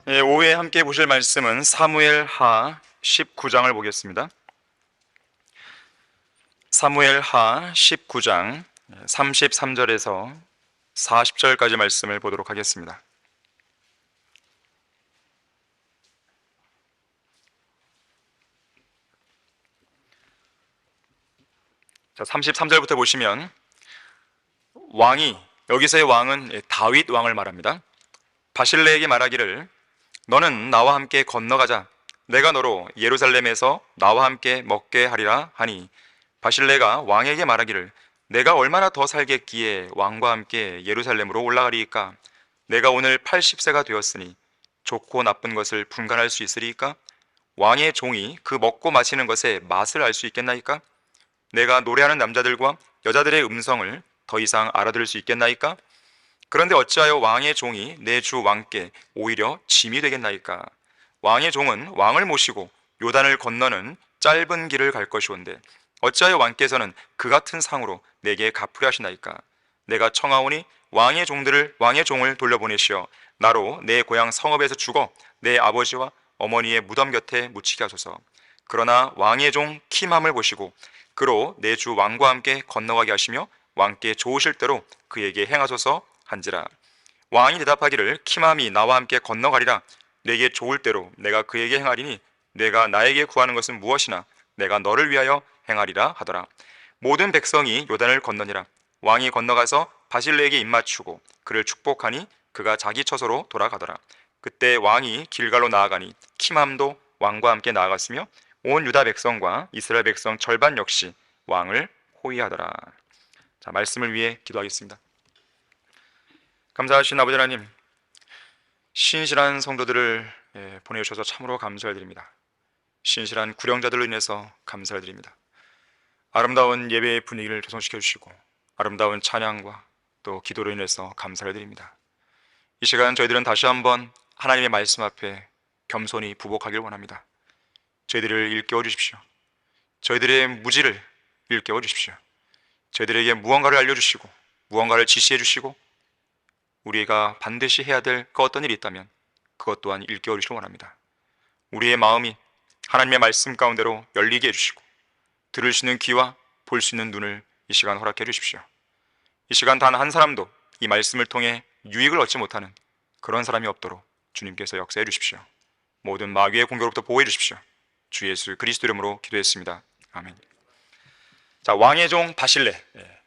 오후에 함께 보실 말씀은 사무엘하 19장을 보겠습니다. 사무엘하 19장 33절에서 40절까지 말씀을 보도록 하겠습니다. 자, 33절부터 보시면 여기서의 왕은 다윗 왕을 말합니다. 바실레에게 말하기를 너는 나와 함께 건너가자. 내가 너로 예루살렘에서 나와 함께 먹게 하리라 하니 바실레가 왕에게 말하기를 내가 얼마나 더 살겠기에 왕과 함께 예루살렘으로 올라가리이까? 내가 오늘 80세가 되었으니 좋고 나쁜 것을 분간할 수 있으리이까? 왕의 종이 그 먹고 마시는 것의 맛을 알 수 있겠나이까? 내가 노래하는 남자들과 여자들의 음성을 더 이상 알아들을 수 있겠나이까? 그런데 어찌하여 왕의 종이 내 주 왕께 오히려 짐이 되겠나이까? 왕의 종은 왕을 모시고 요단을 건너는 짧은 길을 갈 것이온데 어찌하여 왕께서는 그 같은 상으로 내게 갚으려 하시나이까? 내가 청하오니 왕의 종을 돌려보내시어 나로 내 고향 성읍에서 죽어 내 아버지와 어머니의 무덤 곁에 묻히게 하소서. 그러나 왕의 종 킴함을 보시고 그로 내 주 왕과 함께 건너가게 하시며 왕께 좋으실 대로 그에게 행하소서 한지라. 왕이 대답하기를 킴함이 나와 함께 건너가리라. 내게 좋을 대로 내가 그에게 행하리니 내가 나에게 구하는 것은 무엇이나 내가 너를 위하여 행하리라 하더라. 모든 백성이 요단을 건너니라. 왕이 건너가서 바실레에게 입맞추고 그를 축복하니 그가 자기 처소로 돌아가더라. 그때 왕이 길갈로 나아가니 킴함도 왕과 함께 나아갔으며 온 유다 백성과 이스라엘 백성 절반 역시 왕을 호위하더라. 자, 말씀을 위해 기도하겠습니다. 감사하신 아버지 하나님, 신실한 성도들을 보내주셔서 참으로 감사를 드립니다. 신실한 구령자들로 인해서 감사를 드립니다. 아름다운 예배의 분위기를 조성시켜 주시고 아름다운 찬양과 또 기도로 인해서 감사를 드립니다. 이 시간 저희들은 다시 한번 하나님의 말씀 앞에 겸손히 부복하길 원합니다. 저희들을 일깨워 주십시오. 저희들의 무지를 일깨워 주십시오. 저희들에게 무언가를 알려주시고 무언가를 지시해 주시고 우리가 반드시 해야 될 어떤 일이 있다면 그것 또한 일깨워 주시기 원합니다. 우리의 마음이 하나님의 말씀 가운데로 열리게 해주시고 들을 수 있는 귀와 볼 수 있는 눈을 이 시간 허락해 주십시오. 이 시간 단 한 사람도 이 말씀을 통해 유익을 얻지 못하는 그런 사람이 없도록 주님께서 역사해 주십시오. 모든 마귀의 공격으로부터 보호해 주십시오. 주 예수 그리스도 이름으로 기도했습니다. 아멘. 자, 왕의 종 바실레,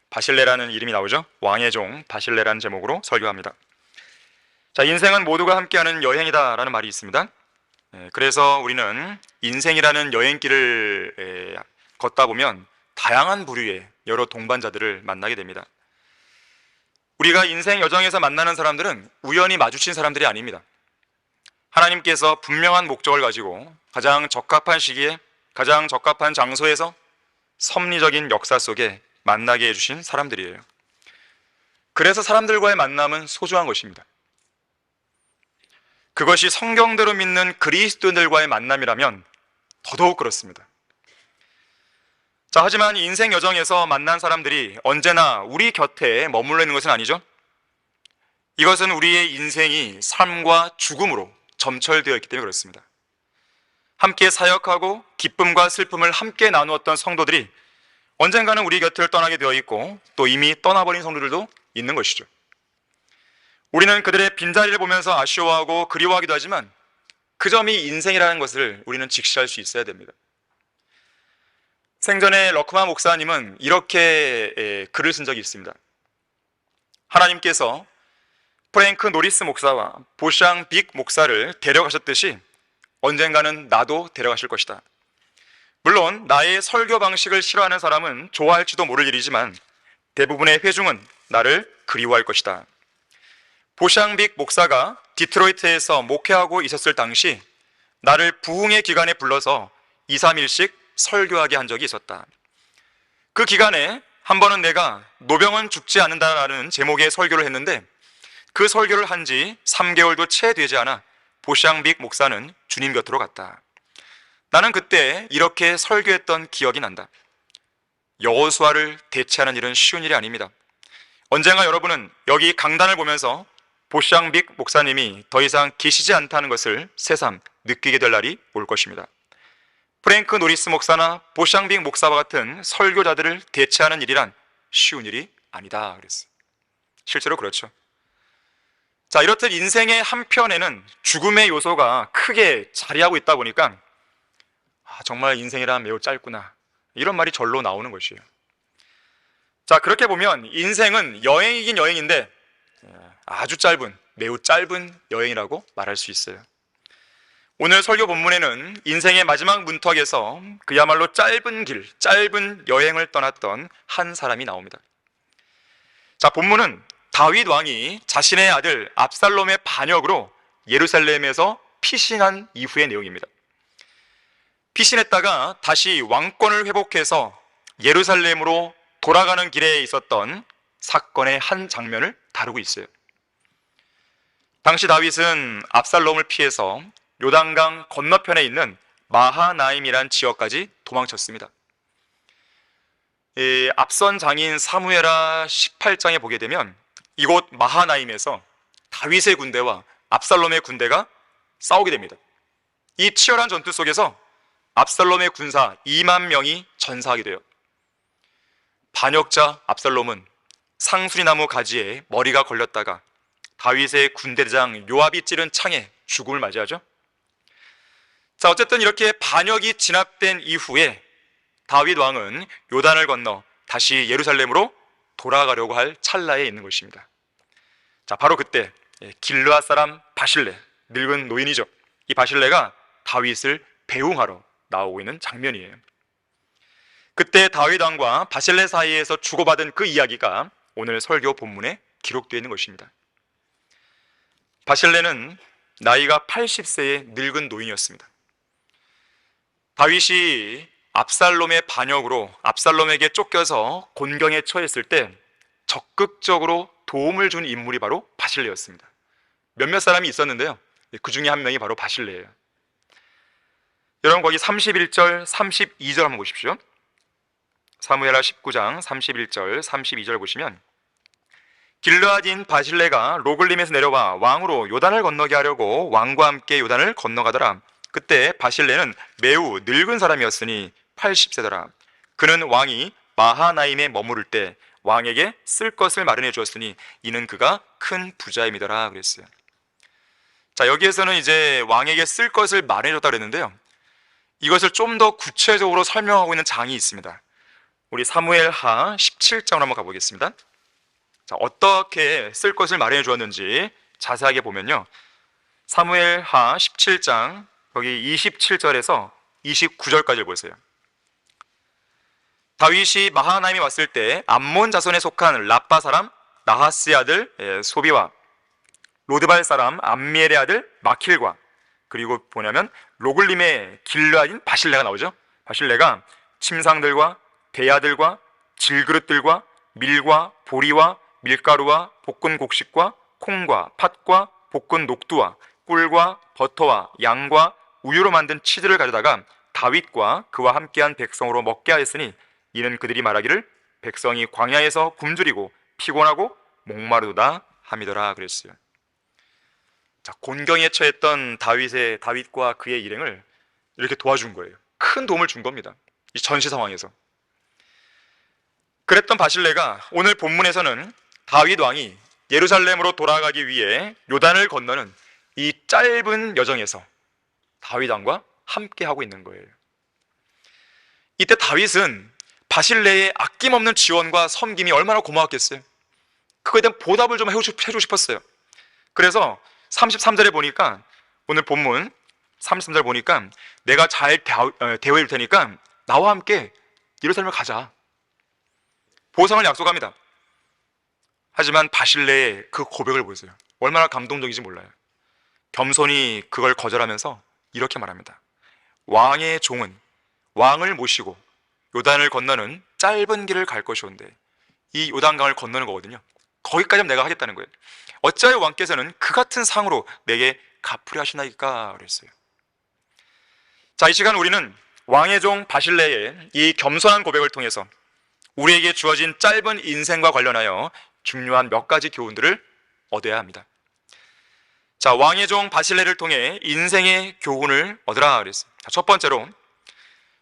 바실레라는 이름이 나오죠. 왕의 종 바실레라는 제목으로 설교합니다. 자, 인생은 모두가 함께하는 여행이다 라는 말이 있습니다. 그래서 우리는 인생이라는 여행길을 걷다 보면 다양한 부류의 여러 동반자들을 만나게 됩니다. 우리가 인생 여정에서 만나는 사람들은 우연히 마주친 사람들이 아닙니다. 하나님께서 분명한 목적을 가지고 가장 적합한 시기에 가장 적합한 장소에서 섭리적인 역사 속에 만나게 해주신 사람들이에요. 그래서 사람들과의 만남은 소중한 것입니다. 그것이 성경대로 믿는 그리스도인들과의 만남이라면 더더욱 그렇습니다. 자, 하지만 인생 여정에서 만난 사람들이 언제나 우리 곁에 머물러 있는 것은 아니죠. 이것은 우리의 인생이 삶과 죽음으로 점철되어 있기 때문에 그렇습니다. 함께 사역하고 기쁨과 슬픔을 함께 나누었던 성도들이 언젠가는 우리 곁을 떠나게 되어 있고 또 이미 떠나버린 성도들도 있는 것이죠. 우리는 그들의 빈자리를 보면서 아쉬워하고 그리워하기도 하지만 그 점이 인생이라는 것을 우리는 직시할 수 있어야 됩니다. 생전에 러크만 목사님은 이렇게 글을 쓴 적이 있습니다. 하나님께서 프랭크 노리스 목사와 보샹 빅 목사를 데려가셨듯이 언젠가는 나도 데려가실 것이다. 물론 나의 설교 방식을 싫어하는 사람은 좋아할지도 모를 일이지만 대부분의 회중은 나를 그리워할 것이다. 보샹 빅 목사가 디트로이트에서 목회하고 있었을 당시 나를 부흥의 기간에 불러서 2, 3일씩 설교하게 한 적이 있었다. 그 기간에 한 번은 내가 노병은 죽지 않는다라는 제목의 설교를 했는데 그 설교를 한 지 3개월도 채 되지 않아 보샹 빅 목사는 주님 곁으로 갔다. 나는 그때 이렇게 설교했던 기억이 난다. 여호수아를 대체하는 일은 쉬운 일이 아닙니다. 언젠가 여러분은 여기 강단을 보면서 보샹빅 목사님이 더 이상 계시지 않다는 것을 새삼 느끼게 될 날이 올 것입니다. 프랭크 노리스 목사나 보샹빅 목사와 같은 설교자들을 대체하는 일이란 쉬운 일이 아니다 그랬어요. 실제로 그렇죠. 자, 이렇듯 인생의 한편에는 죽음의 요소가 크게 자리하고 있다 보니까 정말 인생이란 매우 짧구나, 이런 말이 절로 나오는 것이에요. 자, 그렇게 보면 인생은 여행이긴 여행인데 아주 짧은, 매우 짧은 여행이라고 말할 수 있어요. 오늘 설교 본문에는 인생의 마지막 문턱에서 그야말로 짧은 길, 짧은 여행을 떠났던 한 사람이 나옵니다. 자, 본문은 다윗 왕이 자신의 아들 압살롬의 반역으로 예루살렘에서 피신한 이후의 내용입니다. 피신했다가 다시 왕권을 회복해서 예루살렘으로 돌아가는 길에 있었던 사건의 한 장면을 다루고 있어요. 당시 다윗은 압살롬을 피해서 요단강 건너편에 있는 마하나임이란 지역까지 도망쳤습니다. 앞선 장인 사무엘하 18장에 보게 되면 이곳 마하나임에서 다윗의 군대와 압살롬의 군대가 싸우게 됩니다. 이 치열한 전투 속에서 압살롬의 군사 2만 명이 전사하게 돼요. 반역자 압살롬은 상수리나무 가지에 머리가 걸렸다가 다윗의 군대장 요압이 찌른 창에 죽음을 맞이하죠. 자, 어쨌든 이렇게 반역이 진압된 이후에 다윗 왕은 요단을 건너 다시 예루살렘으로 돌아가려고 할 찰나에 있는 것입니다. 자, 바로 그때 길르앗 사람 바실레, 늙은 노인이죠. 이 바실레가 다윗을 배웅하러 나오고 있는 장면이에요. 그때 다윗 왕과 바실레 사이에서 주고받은 그 이야기가 오늘 설교 본문에 기록되어 있는 것입니다. 바실레는 나이가 80세의 늙은 노인이었습니다. 다윗이 압살롬의 반역으로 압살롬에게 쫓겨서 곤경에 처했을 때 적극적으로 도움을 준 인물이 바로 바실레였습니다. 몇몇 사람이 있었는데요, 그 중에 한 명이 바로 바실레예요. 여러분, 거기 31절, 32절 한번 보십시오. 사무엘하 19장 31절, 32절 보시면 길르앗인 바실레가 로글림에서 내려와 왕으로 요단을 건너게 하려고 왕과 함께 요단을 건너가더라. 그때 바실레는 매우 늙은 사람이었으니 80세더라. 그는 왕이 마하나임에 머무를 때 왕에게 쓸 것을 마련해 주었으니 이는 그가 큰 부자임이더라 그랬어요. 자, 여기에서는 이제 왕에게 쓸 것을 마련해 줬다 그랬는데요, 이것을 좀 더 구체적으로 설명하고 있는 장이 있습니다. 우리 사무엘하 17장으로 한번 가보겠습니다. 자, 어떻게 쓸 것을 마련해 주었는지 자세하게 보면요, 사무엘하 17장 여기 27절에서 29절까지를 보세요. 다윗이 마하나임에 왔을 때 암몬 자손에 속한 라빠 사람 나하스의 아들 소비와 로드발 사람 암미엘의 아들 마킬과 그리고 뭐냐면 로글림의 길르앗인 바실레가 나오죠. 바실레가 침상들과 대야들과 질그릇들과 밀과 보리와 밀가루와 볶은 곡식과 콩과 팥과 볶은 녹두와 꿀과 버터와 양과 우유로 만든 치즈를 가져다가 다윗과 그와 함께한 백성으로 먹게 하였으니 이는 그들이 말하기를 백성이 광야에서 굶주리고 피곤하고 목마르도다 함이더라 그랬어요. 자, 곤경에 처했던 다윗과 그의 일행을 이렇게 도와준 거예요. 큰 도움을 준 겁니다, 이 전시 상황에서. 그랬던 바실레가 오늘 본문에서는 다윗 왕이 예루살렘으로 돌아가기 위해 요단을 건너는 이 짧은 여정에서 다윗 왕과 함께 하고 있는 거예요. 이때 다윗은 바실레의 아낌없는 지원과 섬김이 얼마나 고마웠겠어요. 그거에 대한 보답을 좀 해주고 싶었어요. 그래서 33절에 보니까, 오늘 본문 33절 보니까 내가 잘 대우해 줄 테니까 나와 함께 예루살렘을 가자, 보상을 약속합니다. 하지만 바실레의 그 고백을 보세요. 얼마나 감동적인지 몰라요. 겸손히 그걸 거절하면서 이렇게 말합니다. 왕의 종은 왕을 모시고 요단을 건너는 짧은 길을 갈 것이온데, 이 요단강을 건너는 거거든요. 거기까지는 내가 하겠다는 거예요. 어찌하여 왕께서는 그 같은 상으로 내게 갚으려 하시나이까 그랬어요. 자, 이 시간 우리는 왕의 종 바실레의 이 겸손한 고백을 통해서 우리에게 주어진 짧은 인생과 관련하여 중요한 몇 가지 교훈들을 얻어야 합니다. 자, 왕의 종 바실레를 통해 인생의 교훈을 얻으라 그랬어요. 자, 첫 번째로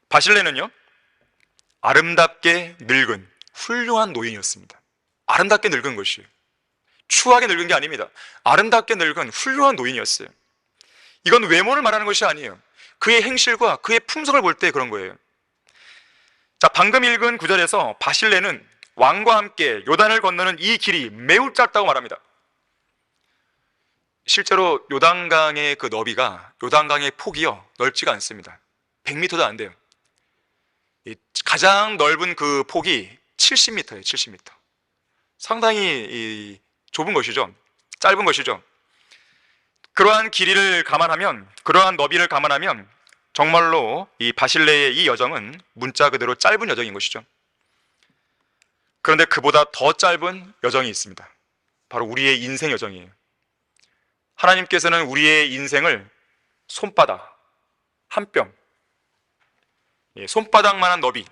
바실레는요, 아름답게 늙은 훌륭한 노인이었습니다. 아름답게 늙은 것이에요. 추하게 늙은 게 아닙니다. 아름답게 늙은 훌륭한 노인이었어요. 이건 외모를 말하는 것이 아니에요. 그의 행실과 그의 품성을 볼 때 그런 거예요. 자, 방금 읽은 구절에서 바실레는 왕과 함께 요단을 건너는 이 길이 매우 짧다고 말합니다. 실제로 요단강의 그 너비가, 요단강의 폭이요, 넓지가 않습니다. 100m도 안 돼요. 가장 넓은 그 폭이 70m예요. 70m. 상당히 좁은 것이죠. 짧은 것이죠. 그러한 길이를 감안하면, 그러한 너비를 감안하면 정말로 이 바실레의 이 여정은 문자 그대로 짧은 여정인 것이죠. 그런데 그보다 더 짧은 여정이 있습니다. 바로 우리의 인생 여정이에요. 하나님께서는 우리의 인생을 손바닥, 한 뼘, 손바닥만한 너비,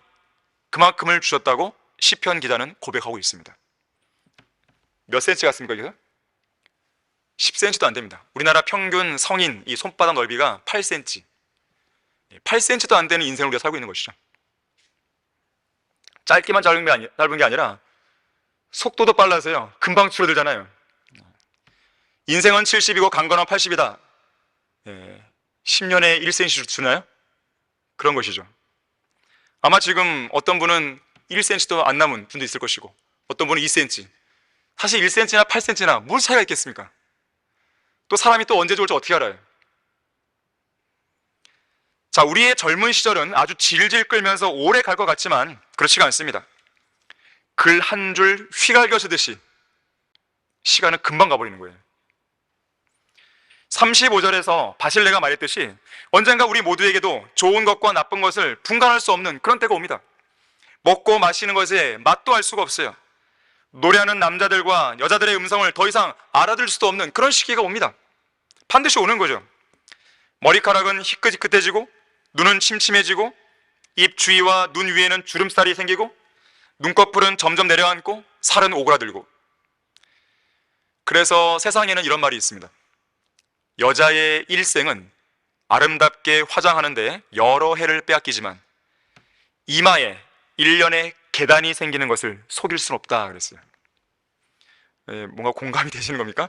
그만큼을 주셨다고 시편 기자는 고백하고 있습니다. 몇 센치 같습니까, 여기서? 10cm도 안 됩니다. 우리나라 평균 성인 이 손바닥 넓이가 8cm. 8cm도 안 되는 인생을 우리가 살고 있는 것이죠. 짧기만 짧은 게 아니라 속도도 빨라서요, 금방 줄어들잖아요. 인생은 70이고 강건은 80이다. 10년에 1cm 주나요? 그런 것이죠. 아마 지금 어떤 분은 1cm도 안 남은 분도 있을 것이고, 어떤 분은 2cm. 사실 1cm나 8cm나 뭘 차이가 있겠습니까? 또 사람이 또 언제 좋을지 어떻게 알아요? 자, 우리의 젊은 시절은 아주 질질 끌면서 오래 갈 것 같지만 그렇지가 않습니다. 글 한 줄 휘갈겨 쓰듯이 시간은 금방 가버리는 거예요. 35절에서 바실레가 말했듯이 언젠가 우리 모두에게도 좋은 것과 나쁜 것을 분간할 수 없는 그런 때가 옵니다. 먹고 마시는 것에 맛도 알 수가 없어요. 노래하는 남자들과 여자들의 음성을 더 이상 알아들을 수도 없는 그런 시기가 옵니다. 반드시 오는 거죠. 머리카락은 희끗희끗해지고, 눈은 침침해지고, 입 주위와 눈 위에는 주름살이 생기고, 눈꺼풀은 점점 내려앉고, 살은 오그라들고. 그래서 세상에는 이런 말이 있습니다. 여자의 일생은 아름답게 화장하는데 여러 해를 빼앗기지만 이마에 1년의 계단이 생기는 것을 속일 수는 없다 그랬어요. 뭔가 공감이 되시는 겁니까?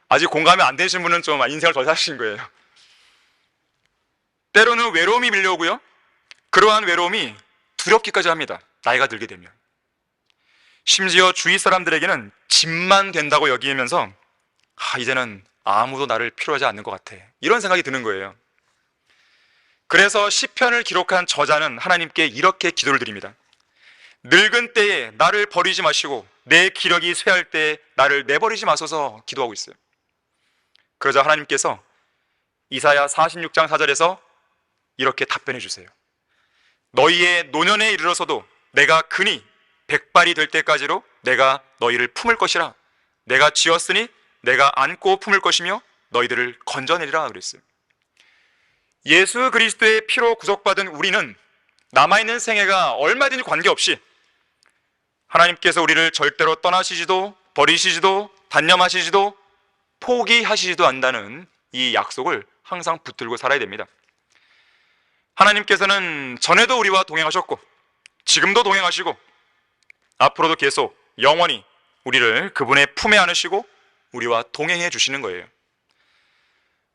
아직 공감이 안 되신 분은 좀 인생을 덜 사신 거예요. 때로는 외로움이 밀려오고요, 그러한 외로움이 두렵기까지 합니다. 나이가 들게 되면. 심지어 주위 사람들에게는 짐만 된다고 여기면서 이제는 아무도 나를 필요하지 않는 것 같아, 이런 생각이 드는 거예요. 그래서 시편을 기록한 저자는 하나님께 이렇게 기도를 드립니다. 늙은 때에 나를 버리지 마시고 내 기력이 쇠할 때에 나를 내버리지 마소서 기도하고 있어요. 그러자 하나님께서 이사야 46장 4절에서 이렇게 답변해 주세요. 너희의 노년에 이르러서도 내가 그니 백발이 될 때까지로 내가 너희를 품을 것이라. 내가 쥐었으니 내가 안고 품을 것이며 너희들을 건져내리라 그랬어요. 예수 그리스도의 피로 구속받은 우리는 남아있는 생애가 얼마든지 관계없이 하나님께서 우리를 절대로 떠나시지도 버리시지도 단념하시지도 포기하시지도 않는다는 이 약속을 항상 붙들고 살아야 됩니다. 하나님께서는 전에도 우리와 동행하셨고 지금도 동행하시고 앞으로도 계속 영원히 우리를 그분의 품에 안으시고 우리와 동행해 주시는 거예요.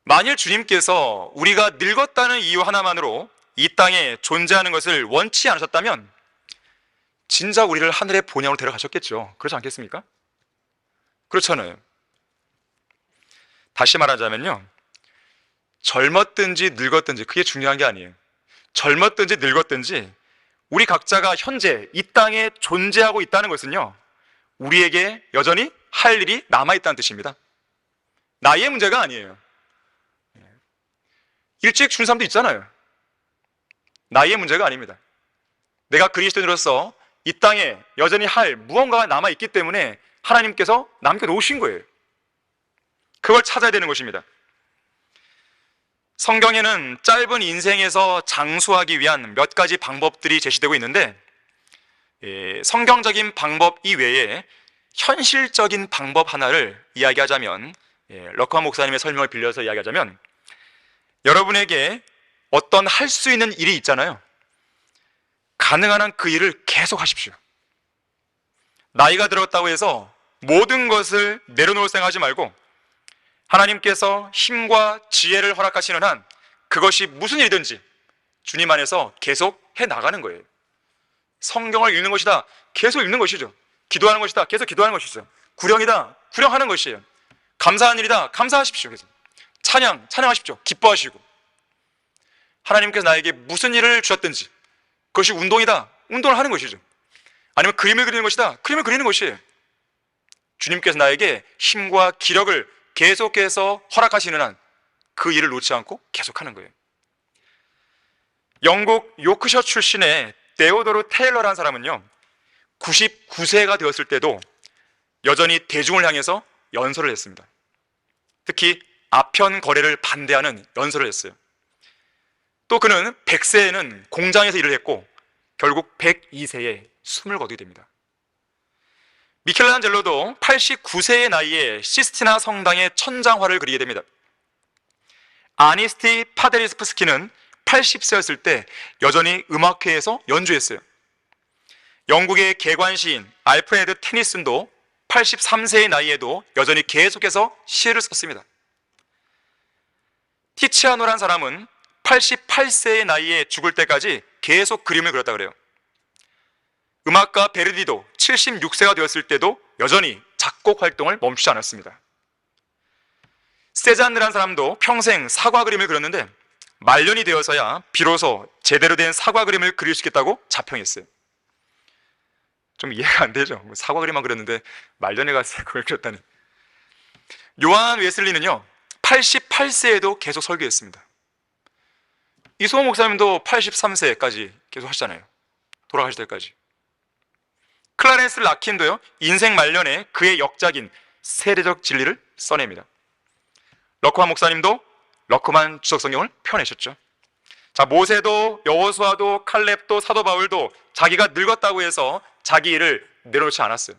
만일 주님께서 우리가 늙었다는 이유 하나만으로 이 땅에 존재하는 것을 원치 않으셨다면 진작 우리를 하늘의 본향으로 데려가셨겠죠. 그렇지 않겠습니까? 그렇잖아요. 다시 말하자면요, 젊었든지 늙었든지 그게 중요한 게 아니에요. 젊었든지 늙었든지 우리 각자가 현재 이 땅에 존재하고 있다는 것은요, 우리에게 여전히 할 일이 남아있다는 뜻입니다. 나이의 문제가 아니에요. 일찍 죽는 사람도 있잖아요. 나이의 문제가 아닙니다. 내가 그리스도인으로서 이 땅에 여전히 할 무언가가 남아있기 때문에 하나님께서 남겨놓으신 거예요. 그걸 찾아야 되는 것입니다. 성경에는 짧은 인생에서 장수하기 위한 몇 가지 방법들이 제시되고 있는데, 성경적인 방법 이외에 현실적인 방법 하나를 이야기하자면 럭커 목사님의 설명을 빌려서 이야기하자면, 여러분에게 어떤 할 수 있는 일이 있잖아요. 가능한 한 그 일을 계속 하십시오. 나이가 들었다고 해서 모든 것을 내려놓을 생각하지 말고, 하나님께서 힘과 지혜를 허락하시는 한 그것이 무슨 일이든지 주님 안에서 계속 해 나가는 거예요. 성경을 읽는 것이다, 계속 읽는 것이죠. 기도하는 것이다, 계속 기도하는 것이죠. 구령이다, 구령하는 것이에요. 감사한 일이다, 감사하십시오. 그래서 찬양하십시오. 기뻐하시고, 하나님께서 나에게 무슨 일을 주셨든지 그것이 운동이다, 운동을 하는 것이죠. 아니면 그림을 그리는 것이다, 그림을 그리는 것이에요. 주님께서 나에게 힘과 기력을 계속해서 허락하시는 한 그 일을 놓지 않고 계속하는 거예요. 영국 요크셔 출신의 데오도르 테일러라는 사람은요, 99세가 되었을 때도 여전히 대중을 향해서 연설을 했습니다. 특히 아편 거래를 반대하는 연설을 했어요. 또 그는 100세에는 공장에서 일을 했고 결국 102세에 숨을 거두게 됩니다. 미켈란젤로도 89세의 나이에 시스티나 성당의 천장화를 그리게 됩니다. 아니스티 파데리스프스키는 80세였을 때 여전히 음악회에서 연주했어요. 영국의 개관시인 알프레드 테니슨도 83세의 나이에도 여전히 계속해서 시를 썼습니다. 티치아노란 사람은 88세의 나이에 죽을 때까지 계속 그림을 그렸다 그래요. 음악가 베르디도 76세가 되었을 때도 여전히 작곡 활동을 멈추지 않았습니다. 세잔느란 사람도 평생 사과 그림을 그렸는데 말년이 되어서야 비로소 제대로 된 사과 그림을 그릴 수 있겠다고 자평했어요. 좀 이해가 안 되죠. 사과 그림만 그렸는데 말년에 가서 그걸 그렸다니. 요한 웨슬리는요 88세에도 계속 설교했습니다. 이소호 목사님도 83세까지 계속 하시잖아요. 돌아가실 때까지. 클라렌스 라킨도요 인생 말년에 그의 역작인 세례적 진리를 써냅니다. 러크만 목사님도 러크만 주석성경을 펴내셨죠. 자, 모세도 여호수아도 칼렙도 사도 바울도 자기가 늙었다고 해서 자기 일을 내려놓지 않았어요.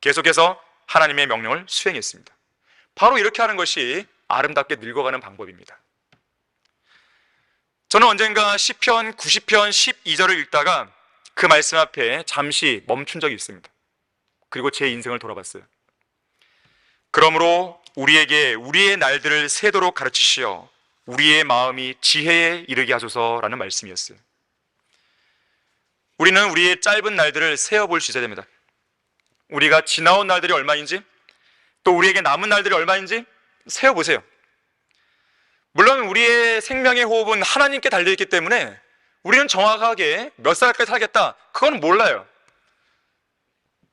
계속해서 하나님의 명령을 수행했습니다. 바로 이렇게 하는 것이 아름답게 늙어가는 방법입니다. 저는 언젠가 시편 90편 12절을 읽다가 그 말씀 앞에 잠시 멈춘 적이 있습니다. 그리고 제 인생을 돌아봤어요. 그러므로 우리에게 우리의 날들을 세도록 가르치시어 우리의 마음이 지혜에 이르게 하소서라는 말씀이었어요. 우리는 우리의 짧은 날들을 세어볼 수 있어야 됩니다. 우리가 지나온 날들이 얼마인지, 또 우리에게 남은 날들이 얼마인지 세어보세요. 물론 우리의 생명의 호흡은 하나님께 달려있기 때문에 우리는 정확하게 몇 살까지 살겠다, 그건 몰라요.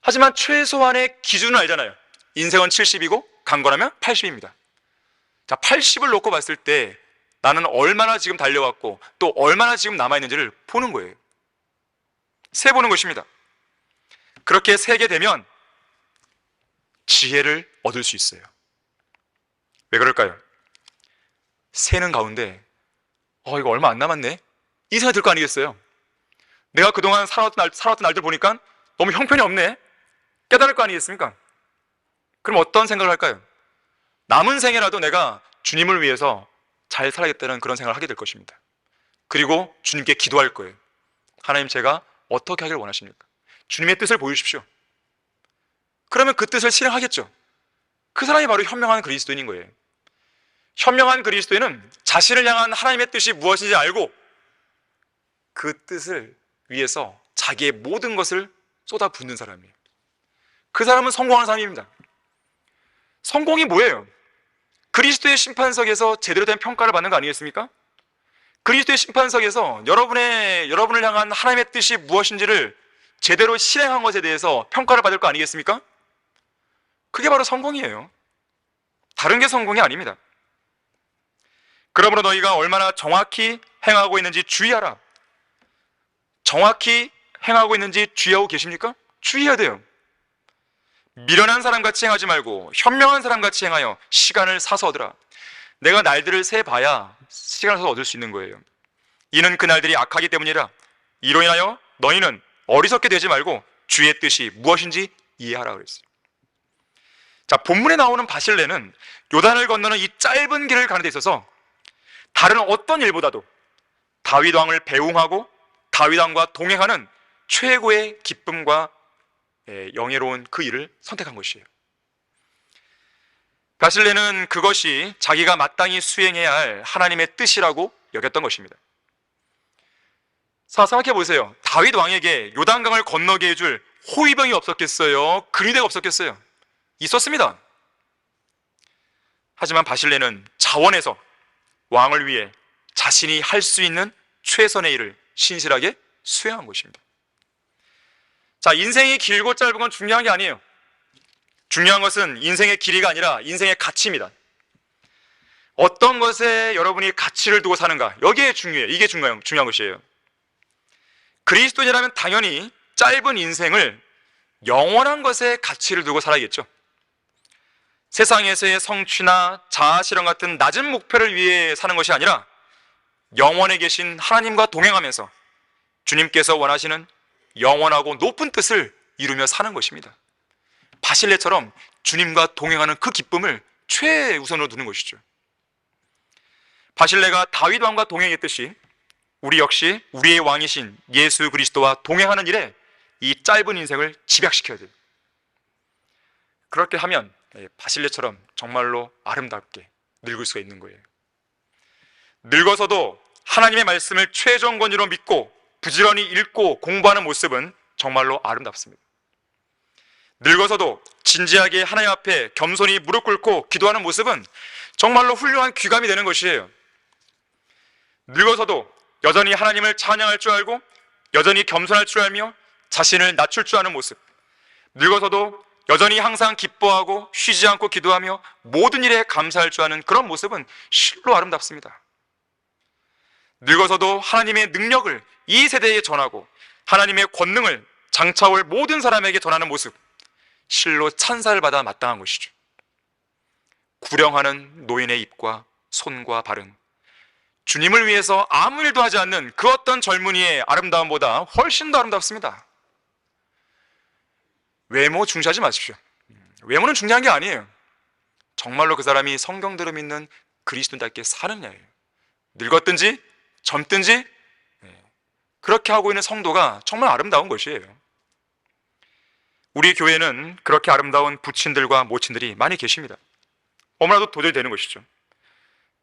하지만 최소한의 기준은 알잖아요. 인생은 70이고 강건하면 80입니다. 자, 80을 놓고 봤을 때 나는 얼마나 지금 달려왔고 또 얼마나 지금 남아있는지를 보는 거예요. 세보는 것입니다. 그렇게 세게 되면 지혜를 얻을 수 있어요. 왜 그럴까요? 세는 가운데 이거 얼마 안 남았네, 이 생각이 들 거 아니겠어요? 내가 그동안 살아왔던 날들 보니까 너무 형편이 없네, 깨달을 거 아니겠습니까? 그럼 어떤 생각을 할까요? 남은 생애라도 내가 주님을 위해서 잘 살아야겠다는 그런 생각을 하게 될 것입니다. 그리고 주님께 기도할 거예요. 하나님, 제가 어떻게 하길 원하십니까? 주님의 뜻을 보여주십시오. 그러면 그 뜻을 실행하겠죠. 그 사람이 바로 현명한 그리스도인인 거예요. 현명한 그리스도인은 자신을 향한 하나님의 뜻이 무엇인지 알고 그 뜻을 위해서 자기의 모든 것을 쏟아붓는 사람이에요. 그 사람은 성공하는 사람입니다. 성공이 뭐예요? 그리스도의 심판석에서 제대로 된 평가를 받는 거 아니겠습니까? 그리스도의 심판석에서 여러분을 향한 하나님의 뜻이 무엇인지를 제대로 실행한 것에 대해서 평가를 받을 거 아니겠습니까? 그게 바로 성공이에요. 다른 게 성공이 아닙니다. 그러므로 너희가 얼마나 정확히 행하고 있는지 주의하라. 정확히 행하고 있는지 주의하고 계십니까? 주의해야 돼요. 미련한 사람같이 행하지 말고 현명한 사람같이 행하여 시간을 사서 얻으라. 내가 날들을 세봐야 시간을 사서 얻을 수 있는 거예요. 이는 그 날들이 악하기 때문이라. 이로 인하여 너희는 어리석게 되지 말고 주의 뜻이 무엇인지 이해하라 그랬어요. 자, 본문에 나오는 바실레는 요단을 건너는 이 짧은 길을 가는 데 있어서 다른 어떤 일보다도 다윗 왕을 배웅하고 다윗 왕과 동행하는 최고의 기쁨과 영예로운 그 일을 선택한 것이에요. 바실레는 그것이 자기가 마땅히 수행해야 할 하나님의 뜻이라고 여겼던 것입니다. 자, 생각해 보세요. 다윗 왕에게 요단강을 건너게 해줄 호위병이 없었겠어요? 근위대가 없었겠어요? 있었습니다. 하지만 바실레는 자원해서 왕을 위해 자신이 할 수 있는 최선의 일을 신실하게 수행한 것입니다. 자, 인생이 길고 짧은 건 중요한 게 아니에요. 중요한 것은 인생의 길이가 아니라 인생의 가치입니다. 어떤 것에 여러분이 가치를 두고 사는가, 여기에 중요해요. 이게 중요한 것이에요. 그리스도인이라면 당연히 짧은 인생을 영원한 것에 가치를 두고 살아야겠죠. 세상에서의 성취나 자아실현 같은 낮은 목표를 위해 사는 것이 아니라 영원에 계신 하나님과 동행하면서 주님께서 원하시는 영원하고 높은 뜻을 이루며 사는 것입니다. 바실레처럼 주님과 동행하는 그 기쁨을 최우선으로 두는 것이죠. 바실레가 다윗 왕과 동행했듯이 우리 역시 우리의 왕이신 예수 그리스도와 동행하는 일에 이 짧은 인생을 집약시켜야 돼요. 그렇게 하면 바실레처럼 정말로 아름답게 늙을 수가 있는 거예요. 늙어서도 하나님의 말씀을 최종 권위로 믿고 부지런히 읽고 공부하는 모습은 정말로 아름답습니다. 늙어서도 진지하게 하나님 앞에 겸손히 무릎 꿇고 기도하는 모습은 정말로 훌륭한 귀감이 되는 것이에요. 늙어서도 여전히 하나님을 찬양할 줄 알고 여전히 겸손할 줄 알며 자신을 낮출 줄 아는 모습, 늙어서도 여전히 항상 기뻐하고 쉬지 않고 기도하며 모든 일에 감사할 줄 아는 그런 모습은 실로 아름답습니다. 늙어서도 하나님의 능력을 이 세대에 전하고 하나님의 권능을 장차올 모든 사람에게 전하는 모습, 실로 찬사를 받아 마땅한 것이죠. 구령하는 노인의 입과 손과 발은 주님을 위해서 아무 일도 하지 않는 그 어떤 젊은이의 아름다움보다 훨씬 더 아름답습니다. 외모 중시하지 마십시오. 외모는 중요한 게 아니에요. 정말로 그 사람이 성경대로 믿는 그리스도인답게 사느냐예요. 늙었든지 젊든지 그렇게 하고 있는 성도가 정말 아름다운 것이에요. 우리 교회는 그렇게 아름다운 부친들과 모친들이 많이 계십니다. 너무나도 도전이 되는 것이죠.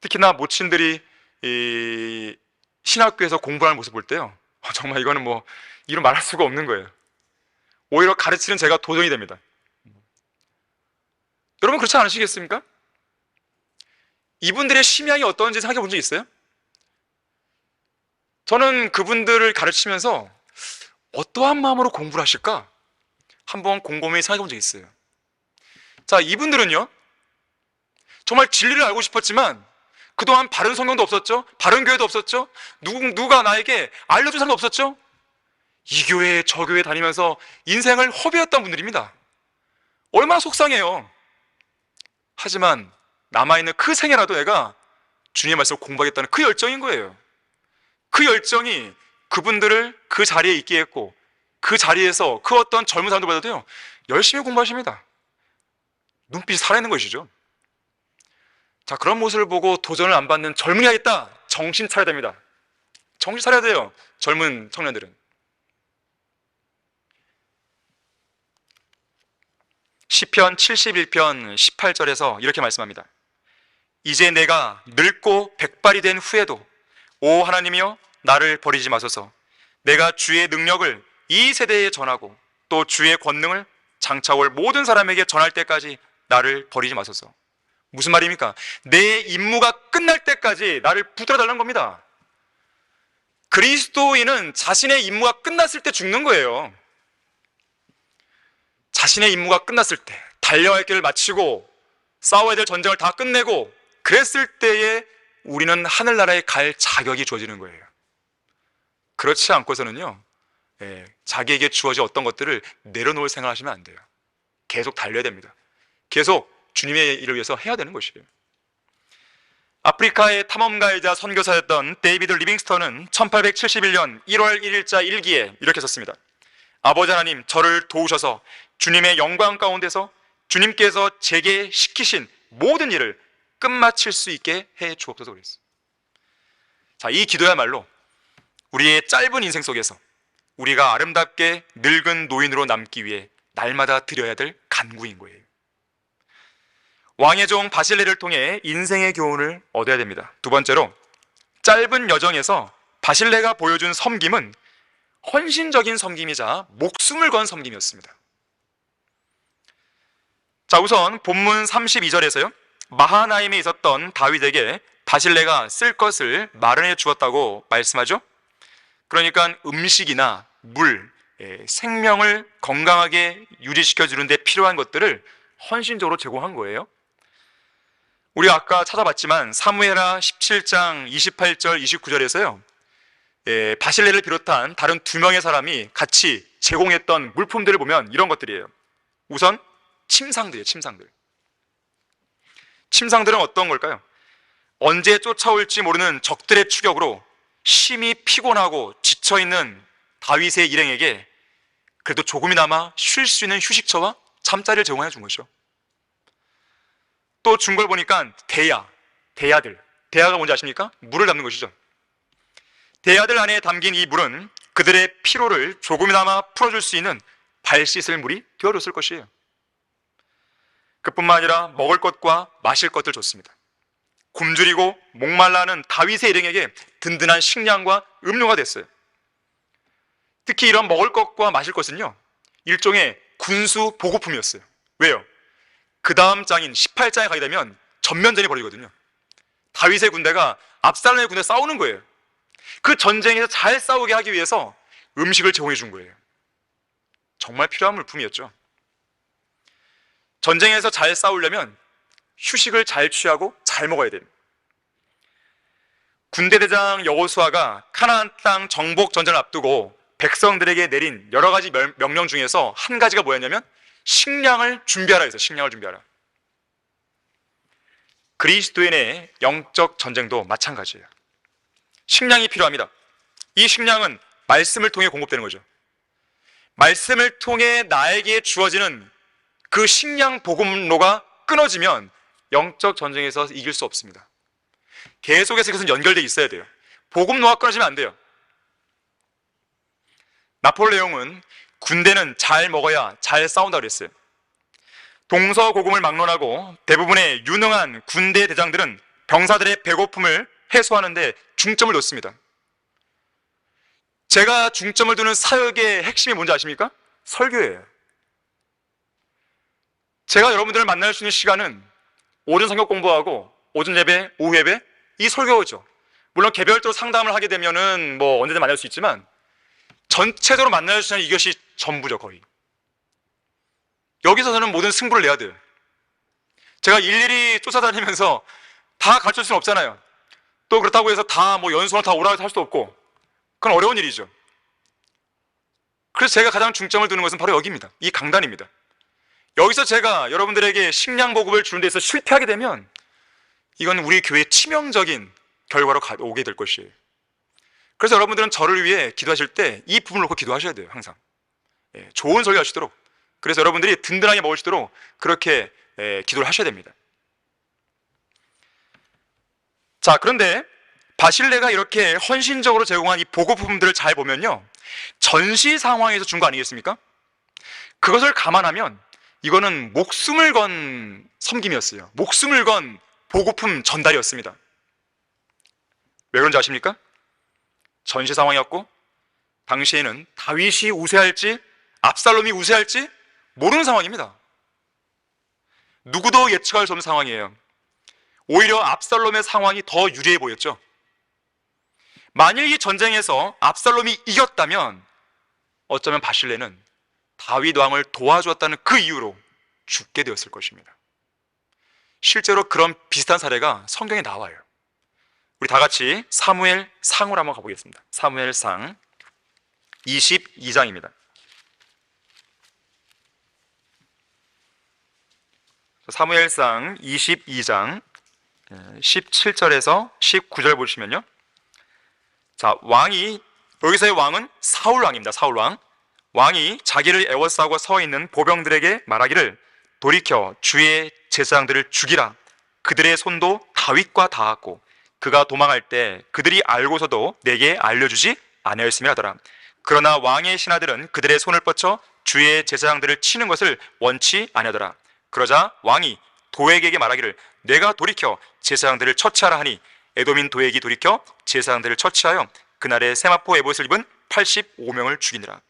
특히나 모친들이 이 신학교에서 공부하는 모습 볼 때요, 정말 이거는 뭐 이루 말할 수가 없는 거예요. 오히려 가르치는 제가 도전이 됩니다. 여러분 그렇지 않으시겠습니까? 이분들의 심양이 어떤지 생각해 본 적 있어요? 저는 그분들을 가르치면서 어떠한 마음으로 공부를 하실까? 한번 곰곰이 생각해 본 적이 있어요. 자, 이분들은요, 정말 진리를 알고 싶었지만 그동안 바른 성경도 없었죠? 바른 교회도 없었죠? 누가 나에게 알려준 사람도 없었죠? 이 교회 저 교회 다니면서 인생을 허비했던 분들입니다. 얼마나 속상해요. 하지만 남아있는 그 생애라도 내가 주님의 말씀을 공부하겠다는 그 열정인 거예요. 그 열정이 그분들을 그 자리에 있게 했고 그 자리에서 그 어떤 젊은 사람들보다도요 열심히 공부하십니다. 눈빛이 살아있는 것이죠. 자, 그런 모습을 보고 도전을 안 받는 젊은이가 있다, 정신 차려야 됩니다. 정신 차려야 돼요. 젊은 청년들은. 시편 71편 18절에서 이렇게 말씀합니다. 이제 내가 늙고 백발이 된 후에도 오 하나님이여 나를 버리지 마소서. 내가 주의 능력을 이 세대에 전하고 또 주의 권능을 장차올 모든 사람에게 전할 때까지 나를 버리지 마소서. 무슨 말입니까? 내 임무가 끝날 때까지 나를 붙들어 달라는 겁니다. 그리스도인은 자신의 임무가 끝났을 때 죽는 거예요. 자신의 임무가 끝났을 때, 달려야 할 길을 마치고 싸워야 될 전쟁을 다 끝내고 그랬을 때에 우리는 하늘나라에 갈 자격이 주어지는 거예요. 그렇지 않고서는요, 자기에게 주어진 어떤 것들을 내려놓을 생각을 하시면 안 돼요. 계속 달려야 됩니다. 계속 주님의 일을 위해서 해야 되는 것이에요. 아프리카의 탐험가이자 선교사였던 데이비드 리빙스턴은 1871년 1월 1일자 일기에 이렇게 썼습니다. 아버지 하나님, 저를 도우셔서 주님의 영광 가운데서 주님께서 제게 시키신 모든 일을 끝마칠 수 있게 해 주옵소서 그랬어요. 자, 이 기도야말로 우리의 짧은 인생 속에서 우리가 아름답게 늙은 노인으로 남기 위해 날마다 드려야 될 간구인 거예요. 왕의 종 바실레를 통해 인생의 교훈을 얻어야 됩니다. 두 번째로, 짧은 여정에서 바실레가 보여준 섬김은 헌신적인 섬김이자 목숨을 건 섬김이었습니다. 자, 우선 본문 32절에서요, 마하나임에 있었던 다윗에게 바실레가 쓸 것을 마련해 주었다고 말씀하죠. 그러니까 음식이나 물, 생명을 건강하게 유지시켜 주는 데 필요한 것들을 헌신적으로 제공한 거예요. 우리가 아까 찾아봤지만 사무엘하 17장 28절 29절에서요, 바실레를 비롯한 다른 2명의 사람이 같이 제공했던 물품들을 보면 이런 것들이에요. 우선 침상들이에요. 침상들은 어떤 걸까요? 언제 쫓아올지 모르는 적들의 추격으로 심히 피곤하고 지쳐있는 다윗의 일행에게 그래도 조금이나마 쉴 수 있는 휴식처와 잠자리를 제공해 준 것이죠. 또 준 걸 보니까 대야가 뭔지 아십니까? 물을 담는 것이죠. 대야들 안에 담긴 이 물은 그들의 피로를 조금이나마 풀어줄 수 있는 발 씻을 물이 되어줬을 것이에요. 그뿐만 아니라 먹을 것과 마실 것들 줬습니다. 굶주리고 목말라하는 다윗의 일행에게 든든한 식량과 음료가 됐어요. 특히 이런 먹을 것과 마실 것은요, 일종의 군수 보급품이었어요. 왜요? 그 다음 장인 18장에 가게 되면 전면전이 벌어지거든요. 다윗의 군대가 압살롬의 군대와 싸우는 거예요. 그 전쟁에서 잘 싸우게 하기 위해서 음식을 제공해 준 거예요. 정말 필요한 물품이었죠. 전쟁에서 잘 싸우려면 휴식을 잘 취하고 잘 먹어야 됩니다. 군대대장 여호수아가 카나안 땅 정복 전쟁을 앞두고 백성들에게 내린 여러 가지 명령 중에서 한 가지가 뭐였냐면 식량을 준비하라 했어요. 식량을 준비하라. 그리스도인의 영적 전쟁도 마찬가지예요. 식량이 필요합니다. 이 식량은 말씀을 통해 공급되는 거죠. 말씀을 통해 나에게 주어지는 그 식량 복음로가 끊어지면 영적 전쟁에서 이길 수 없습니다. 계속해서 그것은 연결되어 있어야 돼요. 복음로가 끊어지면 안 돼요. 나폴레옹은 군대는 잘 먹어야 잘 싸운다고 그랬어요. 동서고금을 막론하고 대부분의 유능한 군대 대장들은 병사들의 배고픔을 해소하는 데 중점을 뒀습니다. 제가 중점을 두는 사역의 핵심이 뭔지 아십니까? 설교예요. 제가 여러분들을 만날 수 있는 시간은 오전 성경 공부하고 오전 예배, 오후 예배, 이 설교죠. 물론 개별적으로 상담을 하게 되면은 뭐 언제든 만날 수 있지만 전체적으로 만날 수 있는 이것이 전부죠, 거의. 여기서 저는 모든 승부를 내야 돼요. 제가 일일이 쫓아다니면서 다 가르칠 수는 없잖아요. 또 그렇다고 해서 다 뭐 연수원 다 오라고 할 수도 없고, 그건 어려운 일이죠. 그래서 제가 가장 중점을 두는 것은 바로 여기입니다. 이 강단입니다. 여기서 제가 여러분들에게 식량 보급을 주는 데서 실패하게 되면 이건 우리 교회의 치명적인 결과로 오게 될 것이에요. 그래서 여러분들은 저를 위해 기도하실 때 이 부분을 놓고 기도하셔야 돼요. 항상 좋은 설교 하시도록. 그래서 여러분들이 든든하게 먹을 수 있도록 그렇게 기도를 하셔야 됩니다. 자, 그런데 바실레가 이렇게 헌신적으로 제공한 이 보급품들을 잘 보면요, 전시 상황에서 준 거 아니겠습니까? 그것을 감안하면 이거는 목숨을 건 섬김이었어요. 목숨을 건 보급품 전달이었습니다. 왜 그런지 아십니까? 전시 상황이었고 당시에는 다윗이 우세할지 압살롬이 우세할지 모르는 상황입니다. 누구도 예측할 수 없는 상황이에요. 오히려 압살롬의 상황이 더 유리해 보였죠. 만일 이 전쟁에서 압살롬이 이겼다면 어쩌면 바실레는 다윗 왕을 도와주었다는 그 이유로 죽게 되었을 것입니다. 실제로 그런 비슷한 사례가 성경에 나와요. 우리 다 같이 사무엘상으로 한번 가보겠습니다. 사무엘상 22장입니다. 사무엘상 22장 17절에서 19절 보시면요, 자, 여기서의 왕은 사울왕입니다. 사울왕. 왕이 자기를 애워싸고 서 있는 보병들에게 말하기를 돌이켜 주의 제사장들을 죽이라. 그들의 손도 다윗과 닿았고 그가 도망할 때 그들이 알고서도 내게 알려주지 아니하였음이라 하더라. 그러나 왕의 신하들은 그들의 손을 뻗쳐 주의 제사장들을 치는 것을 원치 아니하더라. 그러자 왕이 도액에게 말하기를 내가 돌이켜 제사장들을 처치하라 하니 에돔인 도액이 돌이켜 제사장들을 처치하여 그날에 세마포 에봇을 입은 85명을 죽이니라.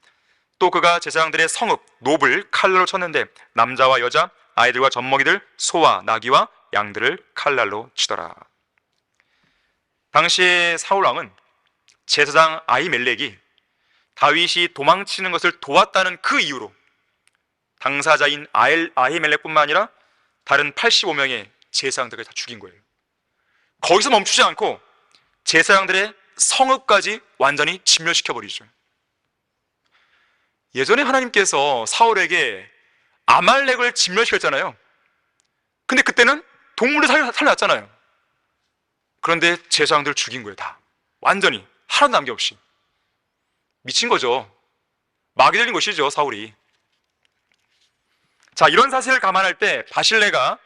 또 그가 제사장들의 성읍 놉을 칼로 쳤는데 남자와 여자 아이들과 젖먹이들 소와 나귀와 양들을 칼날로 치더라. 당시에 사울 왕은 제사장 아히멜렉이 다윗이 도망치는 것을 도왔다는 그 이유로 당사자인 아히멜렉뿐만 아니라 다른 85명의 제사장들을 다 죽인 거예요. 거기서 멈추지 않고 제사장들의 성읍까지 완전히 진멸시켜버리죠. 예전에 하나님께서 사울에게 아말렉을 진멸시켰잖아요. 근데 그때는 동물을 살려놨잖아요. 그런데 제사장들 죽인 거예요. 다 완전히 하나도 남김없이. 미친 거죠. 마귀 들린 것이죠, 사울이. 자, 이런 사실을 감안할 때 바실레가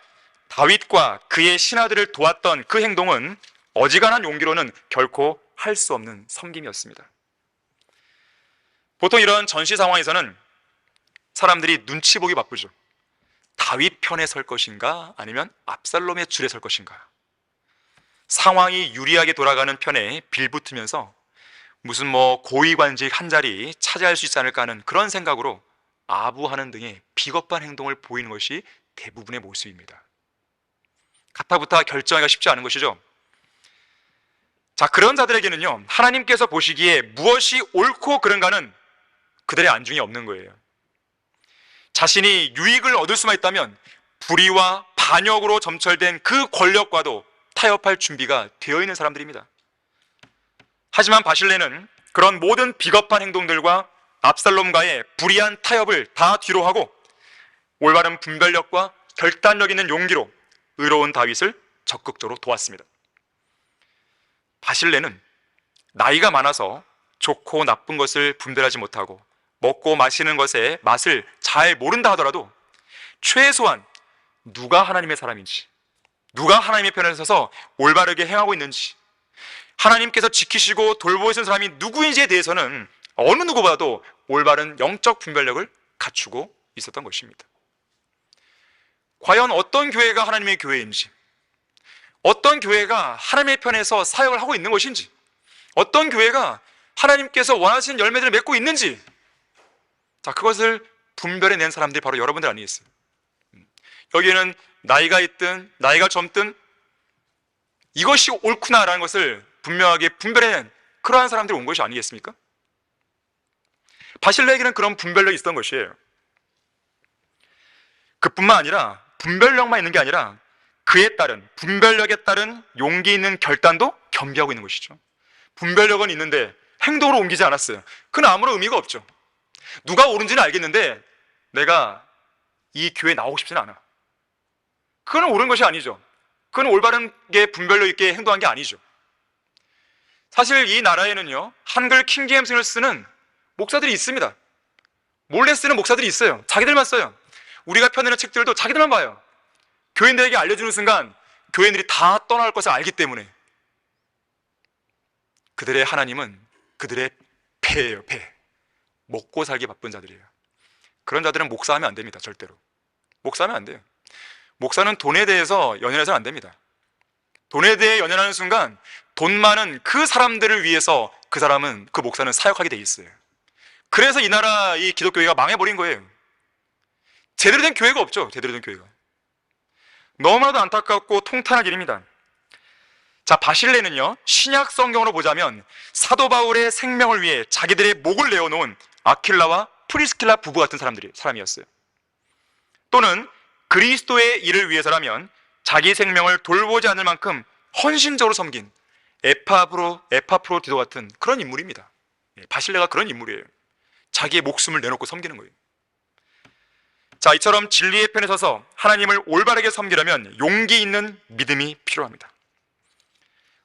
다윗과 그의 신하들을 도왔던 그 행동은 어지간한 용기로는 결코 할 수 없는 섬김이었습니다. 보통 이런 전시 상황에서는 사람들이 눈치 보기 바쁘죠. 다윗 편에 설 것인가 아니면 압살롬의 줄에 설 것인가. 상황이 유리하게 돌아가는 편에 빌붙으면서 무슨 고위관직 한 자리 차지할 수 있지 않을까 하는 그런 생각으로 아부하는 등의 비겁한 행동을 보이는 것이 대부분의 모습입니다. 가타부타 결정하기가 쉽지 않은 것이죠. 자, 그런 자들에게는요, 하나님께서 보시기에 무엇이 옳고 그른가는 그들의 안중에 없는 거예요. 자신이 유익을 얻을 수만 있다면 불의와 반역으로 점철된 그 권력과도 타협할 준비가 되어 있는 사람들입니다. 하지만 바실레는 그런 모든 비겁한 행동들과 압살롬과의 불의한 타협을 다 뒤로하고 올바른 분별력과 결단력 있는 용기로 의로운 다윗을 적극적으로 도왔습니다. 바실레는 나이가 많아서 좋고 나쁜 것을 분별하지 못하고 먹고 마시는 것의 맛을 잘 모른다 하더라도 최소한 누가 하나님의 사람인지, 누가 하나님의 편에 서서 올바르게 행하고 있는지, 하나님께서 지키시고 돌보시는 사람이 누구인지에 대해서는 어느 누구보다도 올바른 영적 분별력을 갖추고 있었던 것입니다. 과연 어떤 교회가 하나님의 교회인지, 어떤 교회가 하나님의 편에서 사역을 하고 있는 것인지, 어떤 교회가 하나님께서 원하시는 열매들을 맺고 있는지, 자, 그것을 분별해낸 사람들이 바로 여러분들 아니겠어요? 여기에는 나이가 있든 나이가 젊든 이것이 옳구나라는 것을 분명하게 분별해낸 그러한 사람들이 온 것이 아니겠습니까? 바실레에게는 그런 분별력이 있었던 것이에요. 그뿐만 아니라 분별력만 있는 게 아니라 그에 따른, 분별력에 따른 용기 있는 결단도 겸비하고 있는 것이죠. 분별력은 있는데 행동으로 옮기지 않았어요. 그건 아무런 의미가 없죠. 누가 옳은지는 알겠는데 내가 이 교회에 나오고 싶지는 않아. 그건 옳은 것이 아니죠. 그건 올바른게 분별력 있게 행동한 게 아니죠. 사실 이 나라에는요, 한글 킹제임스를 쓰는 목사들이 있습니다. 몰래 쓰는 목사들이 있어요. 자기들만 써요. 우리가 펴내는 책들도 자기들만 봐요. 교인들에게 알려주는 순간 교인들이 다 떠날 것을 알기 때문에 그들의 하나님은 그들의 배예요. 배. 먹고 살기 바쁜 자들이에요. 그런 자들은 목사하면 안 됩니다. 절대로. 목사하면 안 돼요. 목사는 돈에 대해서 연연해서는 안 됩니다. 돈에 대해 연연하는 순간 돈 많은 그 사람들을 위해서 그 사람은, 그 목사는 사역하게 돼 있어요. 그래서 이 나라 이 기독교회가 망해버린 거예요. 제대로 된 교회가 없죠. 제대로 된 교회가. 너무나도 안타깝고 통탄할 일입니다. 자, 바실레는요, 신약 성경으로 보자면 사도 바울의 생명을 위해 자기들의 목을 내어놓은 아킬라와 프리스킬라 부부 같은 사람이었어요. 또는 그리스도의 일을 위해서라면 자기 생명을 돌보지 않을 만큼 헌신적으로 섬긴 에파프로디도 같은 그런 인물입니다. 바실레가 그런 인물이에요. 자기의 목숨을 내놓고 섬기는 거예요. 자, 이처럼 진리의 편에 서서 하나님을 올바르게 섬기려면 용기 있는 믿음이 필요합니다.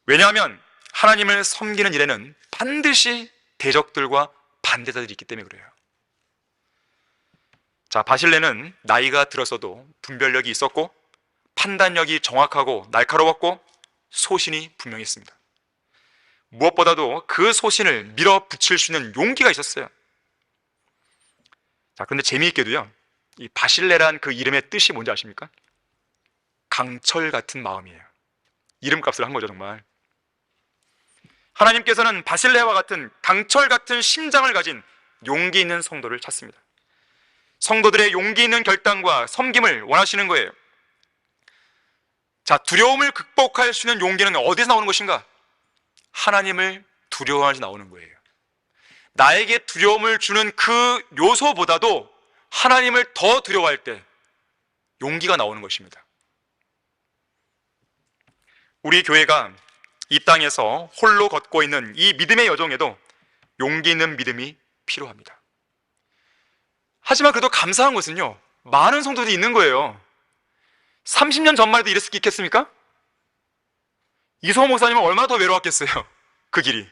왜냐하면 하나님을 섬기는 일에는 반드시 대적들과 반대자들이 있기 때문에 그래요. 자, 바실레는 나이가 들었어도 분별력이 있었고 판단력이 정확하고 날카로웠고 소신이 분명했습니다. 무엇보다도 그 소신을 밀어붙일 수 있는 용기가 있었어요. 자, 그런데 재미있게도요, 이 바실레란 그 이름의 뜻이 뭔지 아십니까? 강철 같은 마음이에요. 이름값을 한 거죠, 정말. 하나님께서는 바실레와 같은 강철 같은 심장을 가진 용기 있는 성도를 찾습니다. 성도들의 용기 있는 결단과 섬김을 원하시는 거예요. 자, 두려움을 극복할 수 있는 용기는 어디서 나오는 것인가? 하나님을 두려워하지 나오는 거예요. 나에게 두려움을 주는 그 요소보다도 하나님을 더 두려워할 때 용기가 나오는 것입니다. 우리 교회가 이 땅에서 홀로 걷고 있는 이 믿음의 여정에도 용기 있는 믿음이 필요합니다. 하지만 그래도 감사한 것은요, 많은 성도들이 있는 거예요. 30년 전만 해도 이랬을 게 있겠습니까? 이소호 목사님은 얼마나 더 외로웠겠어요. 그 길이.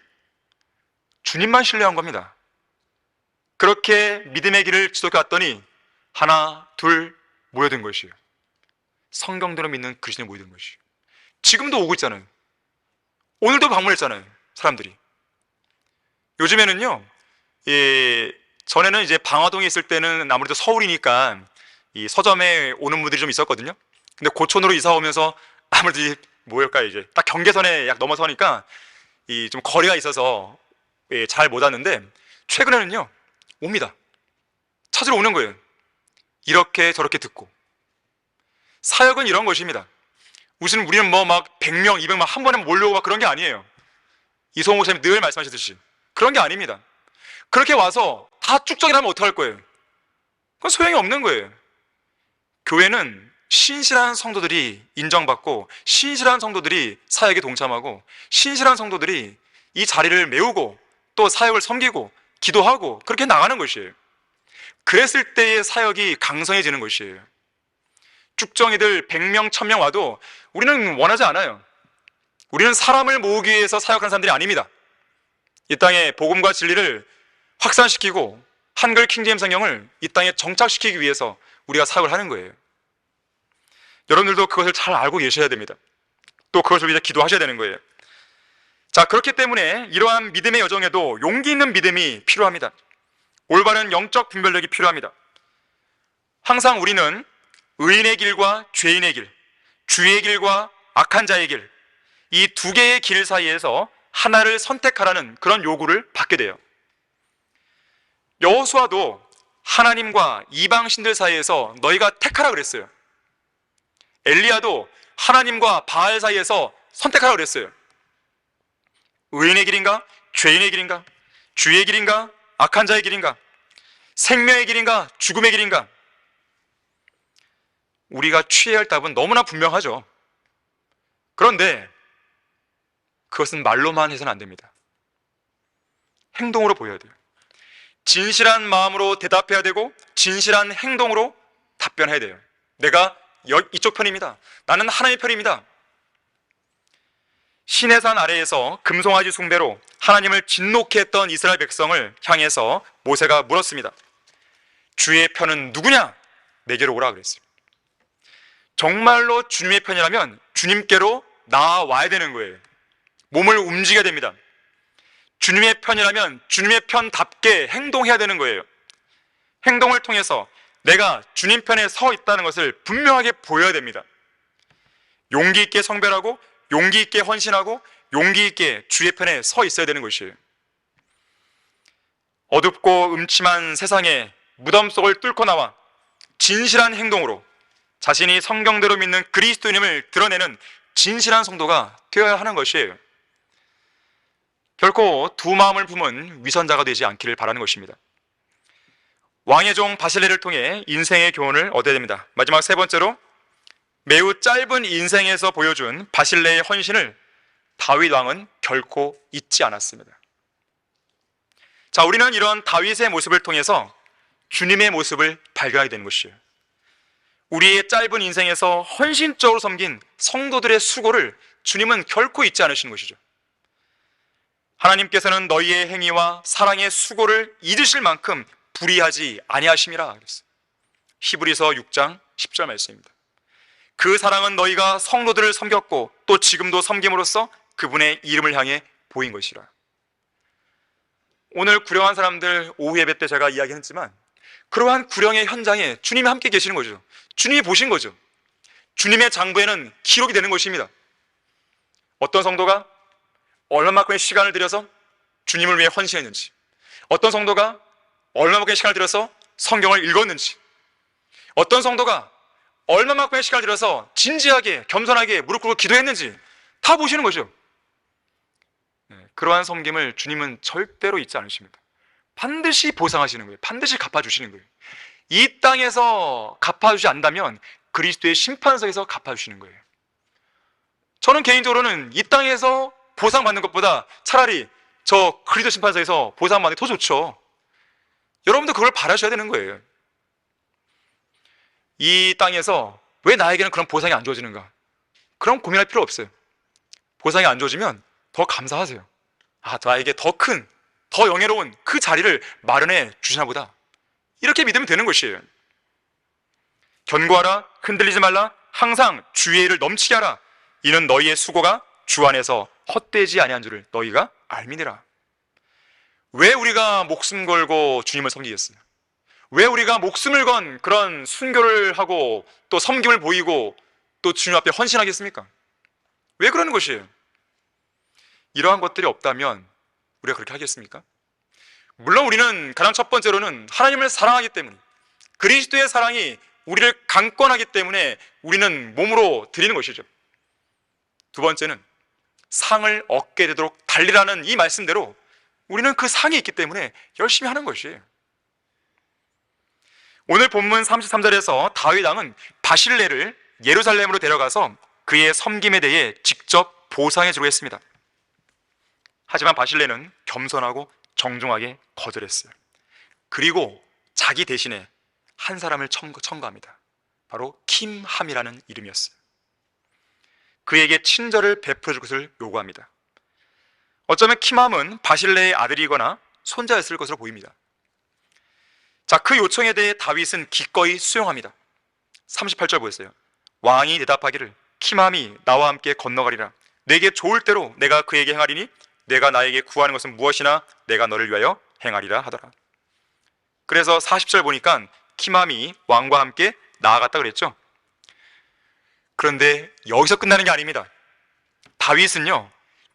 주님만 신뢰한 겁니다. 그렇게 믿음의 길을 지도해왔더니 하나, 둘 모여든 것이에요. 성경대로 믿는 그리스도인이 모여든 것이에요. 지금도 오고 있잖아요. 오늘도 방문했잖아요, 사람들이. 요즘에는요, 전에는 이제 방화동에 있을 때는 아무래도 서울이니까 이 서점에 오는 분들이 좀 있었거든요. 근데 고촌으로 이사 오면서 아무래도 뭐랄까요, 이제 딱 경계선에 약 넘어서니까 이 좀 거리가 있어서 잘 못 왔는데, 최근에는요 옵니다. 찾으러 오는 거예요. 이렇게 저렇게 듣고. 사역은 이런 것입니다. 우리는 뭐 막 100명, 200명 한 번에 몰려오고 막 그런 게 아니에요. 이소호 목사님 늘 말씀하셨듯이 그런 게 아닙니다. 그렇게 와서 다 쭉정이를 하면 어떡할 거예요? 그건 소용이 없는 거예요. 교회는 신실한 성도들이 인정받고, 신실한 성도들이 사역에 동참하고, 신실한 성도들이 이 자리를 메우고 또 사역을 섬기고 기도하고 그렇게 나가는 것이에요. 그랬을 때의 사역이 강성해지는 것이에요. 쭉정이들 100명, 1000명 와도 우리는 원하지 않아요. 우리는 사람을 모으기 위해서 사역하는 사람들이 아닙니다. 이 땅에 복음과 진리를 확산시키고 한글 킹제임 성경을 이 땅에 정착시키기 위해서 우리가 사역을 하는 거예요. 여러분들도 그것을 잘 알고 계셔야 됩니다. 또 그것을 위해 기도하셔야 되는 거예요. 자, 그렇기 때문에 이러한 믿음의 여정에도 용기 있는 믿음이 필요합니다. 올바른 영적 분별력이 필요합니다. 항상 우리는 의인의 길과 죄인의 길, 주의 길과 악한 자의 길, 이 두 개의 길 사이에서 하나를 선택하라는 그런 요구를 받게 돼요. 여호수아도 하나님과 이방신들 사이에서 너희가 택하라 그랬어요. 엘리야도 하나님과 바알 사이에서 선택하라 그랬어요. 의인의 길인가? 죄인의 길인가? 주의 길인가? 악한 자의 길인가? 생명의 길인가? 죽음의 길인가? 우리가 취해야 할 답은 너무나 분명하죠. 그런데 그것은 말로만 해서는 안 됩니다. 행동으로 보여야 돼요. 진실한 마음으로 대답해야 되고 진실한 행동으로 답변해야 돼요. 내가 이쪽 편입니다. 나는 하나님의 편입니다. 시내산 아래에서 금송아지 숭배로 하나님을 진노케 했던 이스라엘 백성을 향해서 모세가 물었습니다. 주의 편은 누구냐? 내게로 오라 그랬어요. 정말로 주님의 편이라면 주님께로 나와야 되는 거예요. 몸을 움직여야 됩니다. 주님의 편이라면 주님의 편답게 행동해야 되는 거예요. 행동을 통해서 내가 주님 편에 서 있다는 것을 분명하게 보여야 됩니다. 용기 있게 성별하고 용기 있게 헌신하고 용기 있게 주의 편에 서 있어야 되는 것이에요. 어둡고 음침한 세상에 무덤 속을 뚫고 나와 진실한 행동으로 자신이 성경대로 믿는 그리스도인임을 드러내는 진실한 성도가 되어야 하는 것이에요. 결코 두 마음을 품은 위선자가 되지 않기를 바라는 것입니다. 왕의 종 바실레를 통해 인생의 교훈을 얻어야 됩니다. 마지막 세 번째로, 매우 짧은 인생에서 보여준 바실레의 헌신을 다윗 왕은 결코 잊지 않았습니다. 자, 우리는 이런 다윗의 모습을 통해서 주님의 모습을 발견하게 되는 것이에요. 우리의 짧은 인생에서 헌신적으로 섬긴 성도들의 수고를 주님은 결코 잊지 않으시는 것이죠. 하나님께서는 너희의 행위와 사랑의 수고를 잊으실 만큼 불의하지 아니하심이라 그랬어요. 히브리서 6장 10절 말씀입니다. 그 사랑은 너희가 성도들을 섬겼고 또 지금도 섬김으로써 그분의 이름을 향해 보인 것이라. 오늘 구령한 사람들 오후 예배 때 제가 이야기했지만 그러한 구령의 현장에 주님이 함께 계시는 거죠. 주님이 보신 거죠. 주님의 장부에는 기록이 되는 것입니다. 어떤 성도가 얼마만큼의 시간을 들여서 주님을 위해 헌신했는지, 어떤 성도가 얼마만큼의 시간을 들여서 성경을 읽었는지, 어떤 성도가 얼마만큼의 시간을 들여서 진지하게 겸손하게 무릎 꿇고 기도했는지 다 보시는 거죠. 그러한 섬김을 주님은 절대로 잊지 않으십니다. 반드시 보상하시는 거예요. 반드시 갚아주시는 거예요. 이 땅에서 갚아주지 않는다면 그리스도의 심판석에서 갚아주시는 거예요. 저는 개인적으로는 이 땅에서 보상받는 것보다 차라리 저 그리스도 심판석에서 보상받는 게 더 좋죠. 여러분도 그걸 바라셔야 되는 거예요. 이 땅에서 왜 나에게는 그런 보상이 안 주어지는가? 그럼 고민할 필요 없어요. 보상이 안 주어지면 더 감사하세요. 나에게 더 큰, 더 영예로운 그 자리를 마련해 주시나 보다. 이렇게 믿으면 되는 것이에요. 견고하라, 흔들리지 말라, 항상 주의 일을 넘치게 하라. 이는 너희의 수고가 주 안에서 헛되지 아니한 줄을 너희가 알미니라. 왜 우리가 목숨 걸고 주님을 섬기겠어요? 왜 우리가 목숨을 건 그런 순교를 하고 또 섬김을 보이고 또 주님 앞에 헌신하겠습니까? 왜 그러는 것이에요? 이러한 것들이 없다면 우리가 그렇게 하겠습니까? 물론 우리는 가장 첫 번째로는 하나님을 사랑하기 때문에, 그리스도의 사랑이 우리를 강권하기 때문에 우리는 몸으로 드리는 것이죠. 두 번째는 상을 얻게 되도록 달리라는 이 말씀대로 우리는 그 상이 있기 때문에 열심히 하는 것이에요. 오늘 본문 33절에서 다윗 왕은 바실레를 예루살렘으로 데려가서 그의 섬김에 대해 직접 보상해 주려고 했습니다. 하지만 바실레는 겸손하고 정중하게 거절했어요. 그리고 자기 대신에 한 사람을 첨가합니다. 바로 킴함이라는 이름이었어요. 그에게 친절을 베풀어 줄 것을 요구합니다. 어쩌면 킴함은 바실레의 아들이거나 손자였을 것으로 보입니다. 자, 그 요청에 대해 다윗은 기꺼이 수용합니다. 38절 보였어요. 왕이 대답하기를 킴함이 나와 함께 건너가리라. 내게 좋을 대로 내가 그에게 행하리니 내가 나에게 구하는 것은 무엇이나 내가 너를 위하여 행하리라 하더라. 그래서 40절 보니까 킴함이 왕과 함께 나아갔다 그랬죠. 그런데 여기서 끝나는 게 아닙니다. 다윗은요,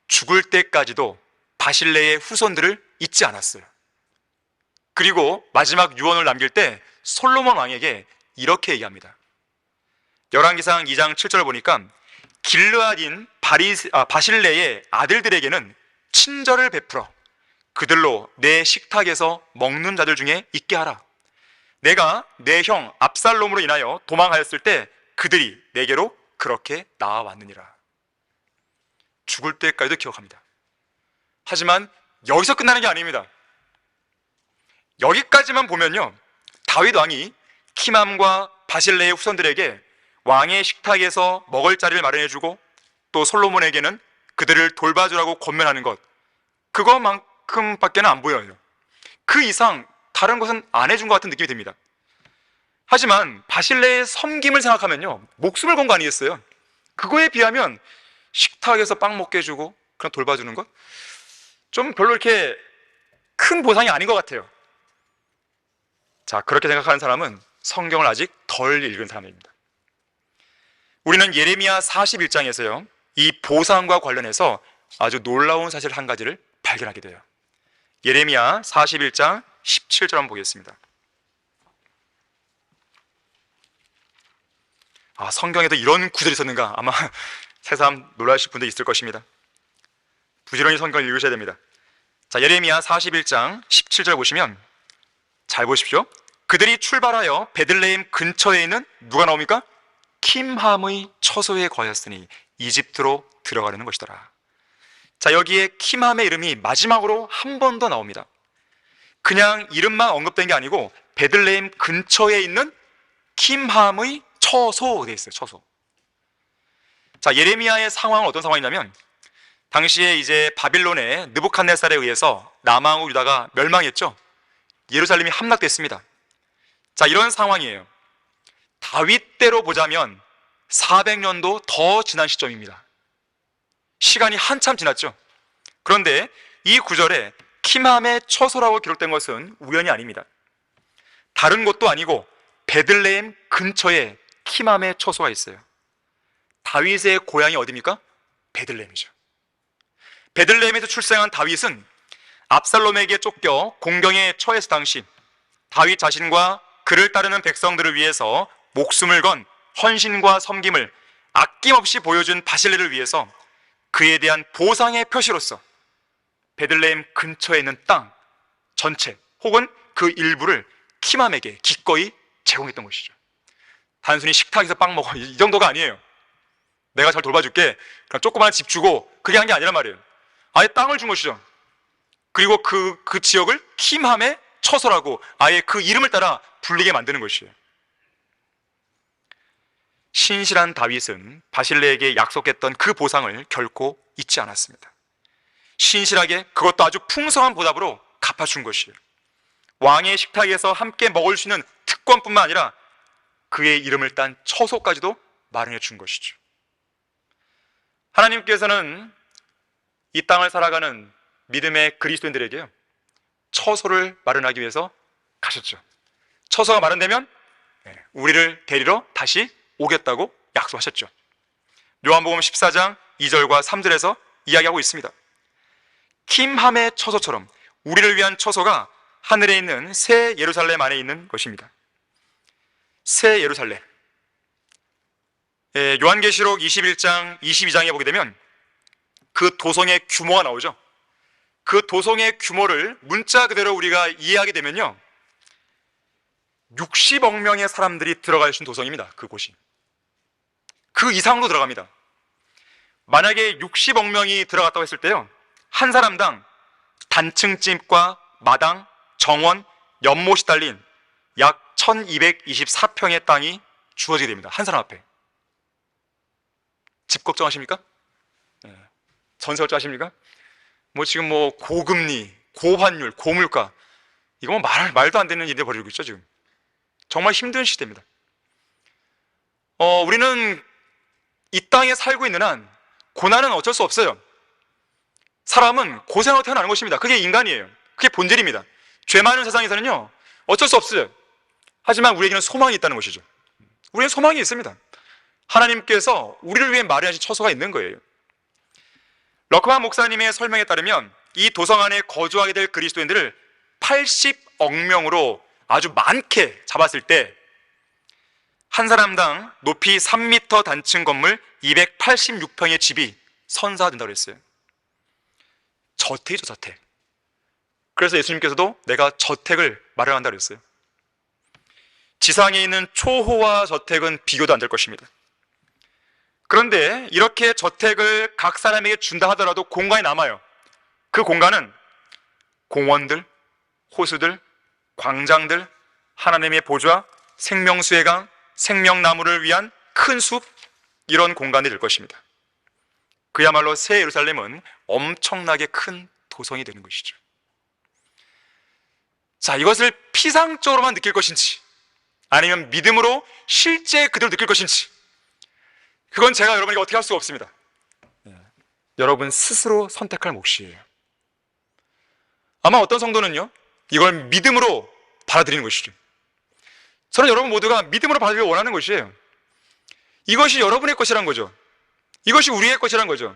죽을 때까지도 바실레의 후손들을 잊지 않았어요. 그리고 마지막 유언을 남길 때 솔로몬 왕에게 이렇게 얘기합니다. 열왕기상 2장 7절을 보니까 길르앗인 바실레의 아들들에게는 친절을 베풀어 그들로 내 식탁에서 먹는 자들 중에 있게 하라. 내가 내 형 압살롬으로 인하여 도망하였을 때 그들이 내게로 그렇게 나아왔느니라. 죽을 때까지도 기억합니다. 하지만 여기서 끝나는 게 아닙니다. 여기까지만 보면요, 다윗 왕이 킴함과 바실레의 후손들에게 왕의 식탁에서 먹을 자리를 마련해주고 또 솔로몬에게는 그들을 돌봐주라고 권면하는 것, 그것만큼밖에는 안 보여요. 그 이상 다른 것은 안 해준 것 같은 느낌이 듭니다. 하지만 바실레의 섬김을 생각하면요, 목숨을 건 거 아니겠어요? 그거에 비하면 식탁에서 빵 먹게 해주고 그냥 돌봐주는 것, 좀 별로 이렇게 큰 보상이 아닌 것 같아요. 자, 그렇게 생각하는 사람은 성경을 아직 덜 읽은 사람입니다. 우리는 예레미야 41장에서요, 이 보상과 관련해서 아주 놀라운 사실 한 가지를 발견하게 돼요. 예레미야 41장 17절 한번 보겠습니다. 성경에도 이런 구절이 있었는가? 아마 새삼 놀라실 분도 있을 것입니다. 부지런히 성경을 읽으셔야 됩니다. 자, 예레미야 41장 17절 보시면 잘 보십시오. 그들이 출발하여 베들레헴 근처에 있는 누가 나옵니까? 킴함의 처소에 거하였으니 이집트로 들어가려는 것이더라. 자, 여기에 킴함의 이름이 마지막으로 한 번 더 나옵니다. 그냥 이름만 언급된 게 아니고 베들레헴 근처에 있는 킴함의 처소 되어 있어요. 처소. 자, 예레미야의 상황은 어떤 상황이냐면 당시에 이제 바빌론의 느부갓네살에 의해서 남왕국 유다가 멸망했죠. 예루살렘이 함락됐습니다. 자, 이런 상황이에요. 다윗 때로 보자면 400년도 더 지난 시점입니다. 시간이 한참 지났죠. 그런데 이 구절에 킴함의 처소라고 기록된 것은 우연이 아닙니다. 다른 곳도 아니고 베들레헴 근처에 킴함의 처소가 있어요. 다윗의 고향이 어디입니까? 베들레헴이죠. 베들레헴에서 출생한 다윗은 압살롬에게 쫓겨 공경에 처했을 당시 다윗 자신과 그를 따르는 백성들을 위해서 목숨을 건 헌신과 섬김을 아낌없이 보여준 바실레를 위해서 그에 대한 보상의 표시로서 베들레헴 근처에 있는 땅 전체 혹은 그 일부를 킴함에게 기꺼이 제공했던 것이죠. 단순히 식탁에서 빵 먹어 이 정도가 아니에요. 내가 잘 돌봐줄게, 그냥 조그마한 집 주고, 그게 한 게 아니란 말이에요. 아예 땅을 준 것이죠. 그리고 그 지역을 킴함의 처소라고 아예 그 이름을 따라 불리게 만드는 것이에요. 신실한 다윗은 바실레에게 약속했던 그 보상을 결코 잊지 않았습니다. 신실하게, 그것도 아주 풍성한 보답으로 갚아준 것이에요. 왕의 식탁에서 함께 먹을 수 있는 특권뿐만 아니라 그의 이름을 딴 처소까지도 마련해 준 것이죠. 하나님께서는 이 땅을 살아가는 믿음의 그리스도인들에게요, 처소를 마련하기 위해서 가셨죠. 처소가 마련되면 우리를 데리러 다시 오겠다고 약속하셨죠. 요한복음 14장 2절과 3절에서 이야기하고 있습니다. 킴함의 처소처럼 우리를 위한 처소가 하늘에 있는 새 예루살렘 안에 있는 것입니다. 새 예루살렘. 요한계시록 21장 22장에 보게 되면 그 도성의 규모가 나오죠. 그 도성의 규모를 문자 그대로 우리가 이해하게 되면요, 60억 명의 사람들이 들어갈 수 있는 도성입니다. 그곳이. 그 이상으로 들어갑니다. 만약에 60억 명이 들어갔다고 했을 때요, 한 사람당 단층집과 마당, 정원, 연못이 달린 약 1224평의 땅이 주어지게 됩니다. 한 사람 앞에. 집 걱정하십니까? 전세 걱정하십니까? 지금 고금리, 고환율, 고물가, 이거 말도 안 되는 일이 벌어지고 있죠, 지금. 정말 힘든 시대입니다. 우리는 이 땅에 살고 있는 한 고난은 어쩔 수 없어요. 사람은 고생하고 태어나는 것입니다. 그게 인간이에요. 그게 본질입니다. 죄 많은 세상에서는요, 어쩔 수 없어요. 하지만 우리에게는 소망이 있다는 것이죠. 우리는 소망이 있습니다. 하나님께서 우리를 위해 마련하신 처소가 있는 거예요. 러크만 목사님의 설명에 따르면 이 도성 안에 거주하게 될 그리스도인들을 80억 명으로 아주 많게 잡았을 때 한 사람당 높이 3m 단층 건물 286평의 집이 선사된다고 했어요. 저택이죠, 저택. 그래서 예수님께서도 내가 저택을 마련한다고 했어요. 지상에 있는 초호화 저택은 비교도 안 될 것입니다. 그런데 이렇게 저택을 각 사람에게 준다 하더라도 공간이 남아요. 그 공간은 공원들, 호수들, 광장들, 하나님의 보좌, 생명수의 강, 생명나무를 위한 큰 숲, 이런 공간이 될 것입니다. 그야말로 새 예루살렘은 엄청나게 큰 도성이 되는 것이죠. 자, 이것을 피상적으로만 느낄 것인지 아니면 믿음으로 실제 그대로 느낄 것인지, 그건 제가 여러분에게 어떻게 할 수가 없습니다. 여러분 스스로 선택할 몫이에요. 아마 어떤 성도는요, 이걸 믿음으로 받아들이는 것이죠. 저는 여러분 모두가 믿음으로 받아들이길 원하는 것이에요. 이것이 여러분의 것이란 거죠. 이것이 우리의 것이란 거죠.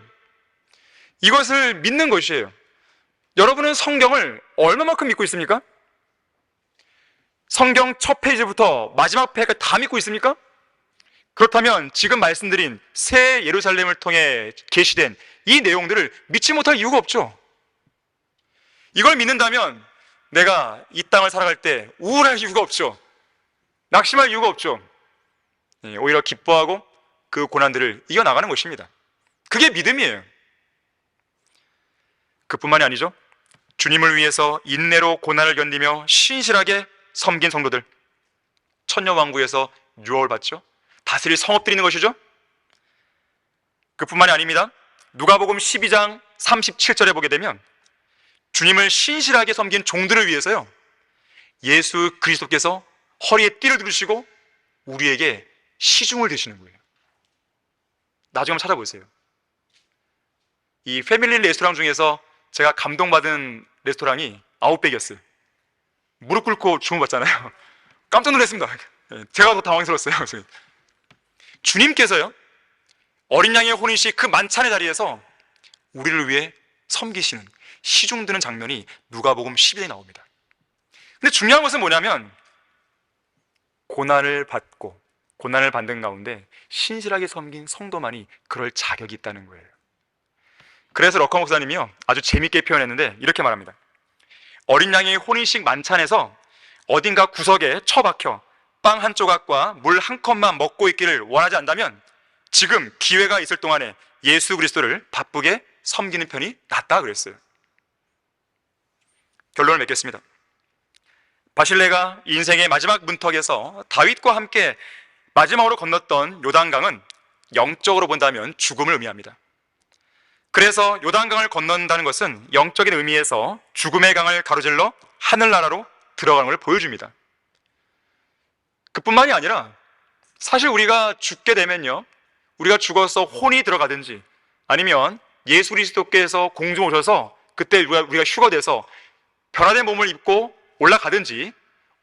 이것을 믿는 것이에요. 여러분은 성경을 얼마만큼 믿고 있습니까? 성경 첫 페이지부터 마지막 페이지까지 다 믿고 있습니까? 그렇다면 지금 말씀드린 새 예루살렘을 통해 계시된 이 내용들을 믿지 못할 이유가 없죠. 이걸 믿는다면 내가 이 땅을 살아갈 때 우울할 이유가 없죠. 낙심할 이유가 없죠. 오히려 기뻐하고 그 고난들을 이겨나가는 것입니다. 그게 믿음이에요. 그뿐만이 아니죠. 주님을 위해서 인내로 고난을 견디며 신실하게 섬긴 성도들, 천녀왕국에서 유업을 받죠. 다스릴 성읍들이 있는 것이죠. 그뿐만이 아닙니다. 누가복음 12장 37절에 보게 되면 주님을 신실하게 섬긴 종들을 위해서요, 예수 그리스도께서 허리에 띠를 두르시고 우리에게 시중을 드시는 거예요. 나중에 한번 찾아보세요. 이 패밀리 레스토랑 중에서 제가 감동받은 레스토랑이 아웃백이었어요. 무릎 꿇고 주문받잖아요. 깜짝 놀랐습니다. 제가 더 당황스러웠어요. 주님께서요, 어린 양의 혼인식 그 만찬의 자리에서 우리를 위해 섬기시는, 시중 드는 장면이 누가복음 12장에 나옵니다. 근데 중요한 것은 뭐냐면, 고난을 받는 가운데 신실하게 섬긴 성도만이 그럴 자격이 있다는 거예요. 그래서 럭커 목사님이요, 아주 재밌게 표현했는데 이렇게 말합니다. 어린 양의 혼인식 만찬에서 어딘가 구석에 처박혀 빵 한 조각과 물 한 컵만 먹고 있기를 원하지 않다면 지금 기회가 있을 동안에 예수 그리스도를 바쁘게 섬기는 편이 낫다 그랬어요. 결론을 맺겠습니다. 바실레가 인생의 마지막 문턱에서 다윗과 함께 마지막으로 건넜던 요단강은 영적으로 본다면 죽음을 의미합니다. 그래서 요단강을 건넌다는 것은 영적인 의미에서 죽음의 강을 가로질러 하늘나라로 들어가는 걸 보여줍니다. 그뿐만이 아니라 사실 우리가 죽게 되면요, 우리가 죽어서 혼이 들어가든지 아니면 예수 그리스도께서 공중 오셔서 그때 우리가 휴거돼서 변화된 몸을 입고 올라가든지,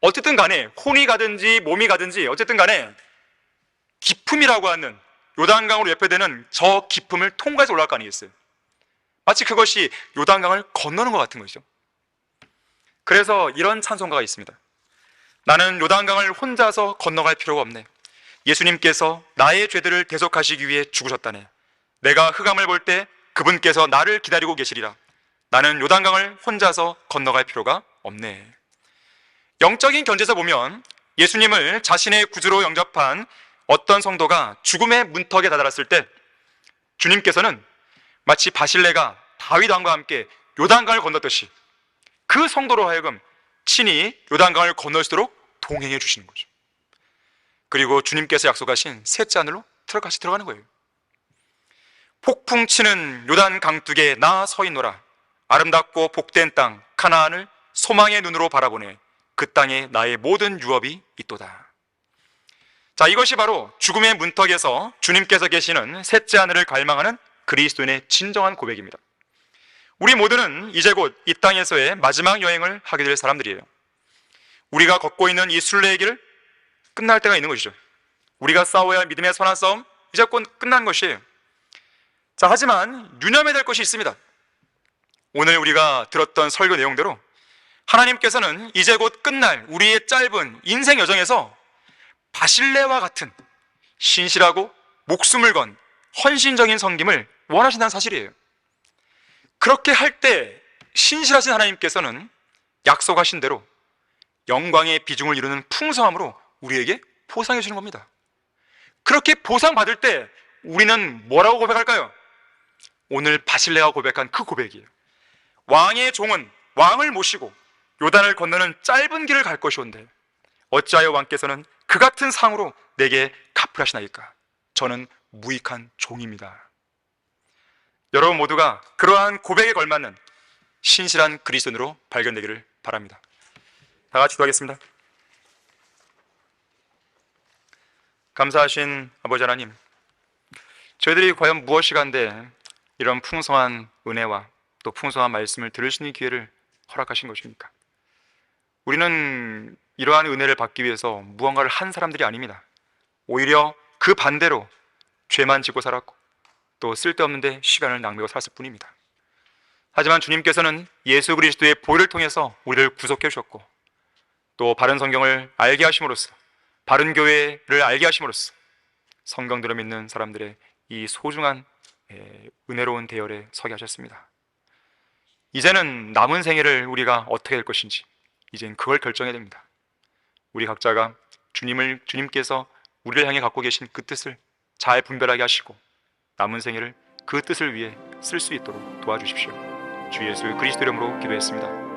어쨌든 간에 혼이 가든지 몸이 가든지 어쨌든 간에 기품이라고 하는 요단강으로 예표되는 저 기품을 통과해서 올라갈 거 아니겠어요? 마치 그것이 요단강을 건너는 것 같은 것이죠. 그래서 이런 찬송가가 있습니다. 나는 요단강을 혼자서 건너갈 필요가 없네. 예수님께서 나의 죄들을 대속하시기 위해 죽으셨다네. 내가 흑암을 볼 때 그분께서 나를 기다리고 계시리라. 나는 요단강을 혼자서 건너갈 필요가 없네. 영적인 견지에서 보면 예수님을 자신의 구주로 영접한 어떤 성도가 죽음의 문턱에 다다랐을 때 주님께서는 마치 바실레가 다윗 왕과 함께 요단강을 건넜듯이 그 성도로 하여금 친히 요단강을 건널 수 있도록 동행해 주시는 거죠. 그리고 주님께서 약속하신 셋째 하늘로 같이 들어가는 거예요. 폭풍 치는 요단 강둑에 나 서 있노라. 아름답고 복된 땅 가나안을 소망의 눈으로 바라보네. 그 땅에 나의 모든 유업이 있도다. 자, 이것이 바로 죽음의 문턱에서 주님께서 계시는 셋째 하늘을 갈망하는 그리스도인의 진정한 고백입니다. 우리 모두는 이제 곧 이 땅에서의 마지막 여행을 하게 될 사람들이에요. 우리가 걷고 있는 이 순례의 길 끝날 때가 있는 것이죠. 우리가 싸워야 할 믿음의 선한 싸움 이제 곧 끝난 것이에요. 자, 하지만 유념해야 될 것이 있습니다. 오늘 우리가 들었던 설교 내용대로 하나님께서는 이제 곧 끝날 우리의 짧은 인생 여정에서 바실레와 같은 신실하고 목숨을 건 헌신적인 섬김을 원하신다는 사실이에요. 그렇게 할 때 신실하신 하나님께서는 약속하신 대로 영광의 비중을 이루는 풍성함으로 우리에게 보상해 주는 겁니다. 그렇게 보상받을 때 우리는 뭐라고 고백할까요? 오늘 바실레가 고백한 그 고백이에요. 왕의 종은 왕을 모시고 요단을 건너는 짧은 길을 갈 것이온데 어찌하여 왕께서는 그 같은 상으로 내게 갚으라시나이까? 저는 무익한 종입니다. 여러분 모두가 그러한 고백에 걸맞는 신실한 그리스도인으로 발견되기를 바랍니다. 다 같이 기도하겠습니다. 감사하신 아버지 하나님, 저희들이 과연 무엇이 간데 이런 풍성한 은혜와 또 풍성한 말씀을 들을 수 있는 기회를 허락하신 것입니까? 우리는 이러한 은혜를 받기 위해서 무언가를 한 사람들이 아닙니다. 오히려 그 반대로 죄만 짓고 살았고 또 쓸데없는 데 시간을 낭비하고 살았을 뿐입니다. 하지만 주님께서는 예수 그리스도의 보혈을 통해서 우리를 구속해 주셨고 또 바른 성경을 알게 하심으로써, 바른 교회를 알게 하심으로써 성경대로 믿는 사람들의 이 소중한 은혜로운 대열에 서게 하셨습니다. 이제는 남은 생애를 우리가 어떻게 될 것인지 이제는 그걸 결정해야 됩니다. 우리 각자가 주님께서 우리를 향해 갖고 계신 그 뜻을 잘 분별하게 하시고 남은 생애를 그 뜻을 위해 쓸 수 있도록 도와주십시오. 주 예수 그리스도 이름으로 기도했습니다.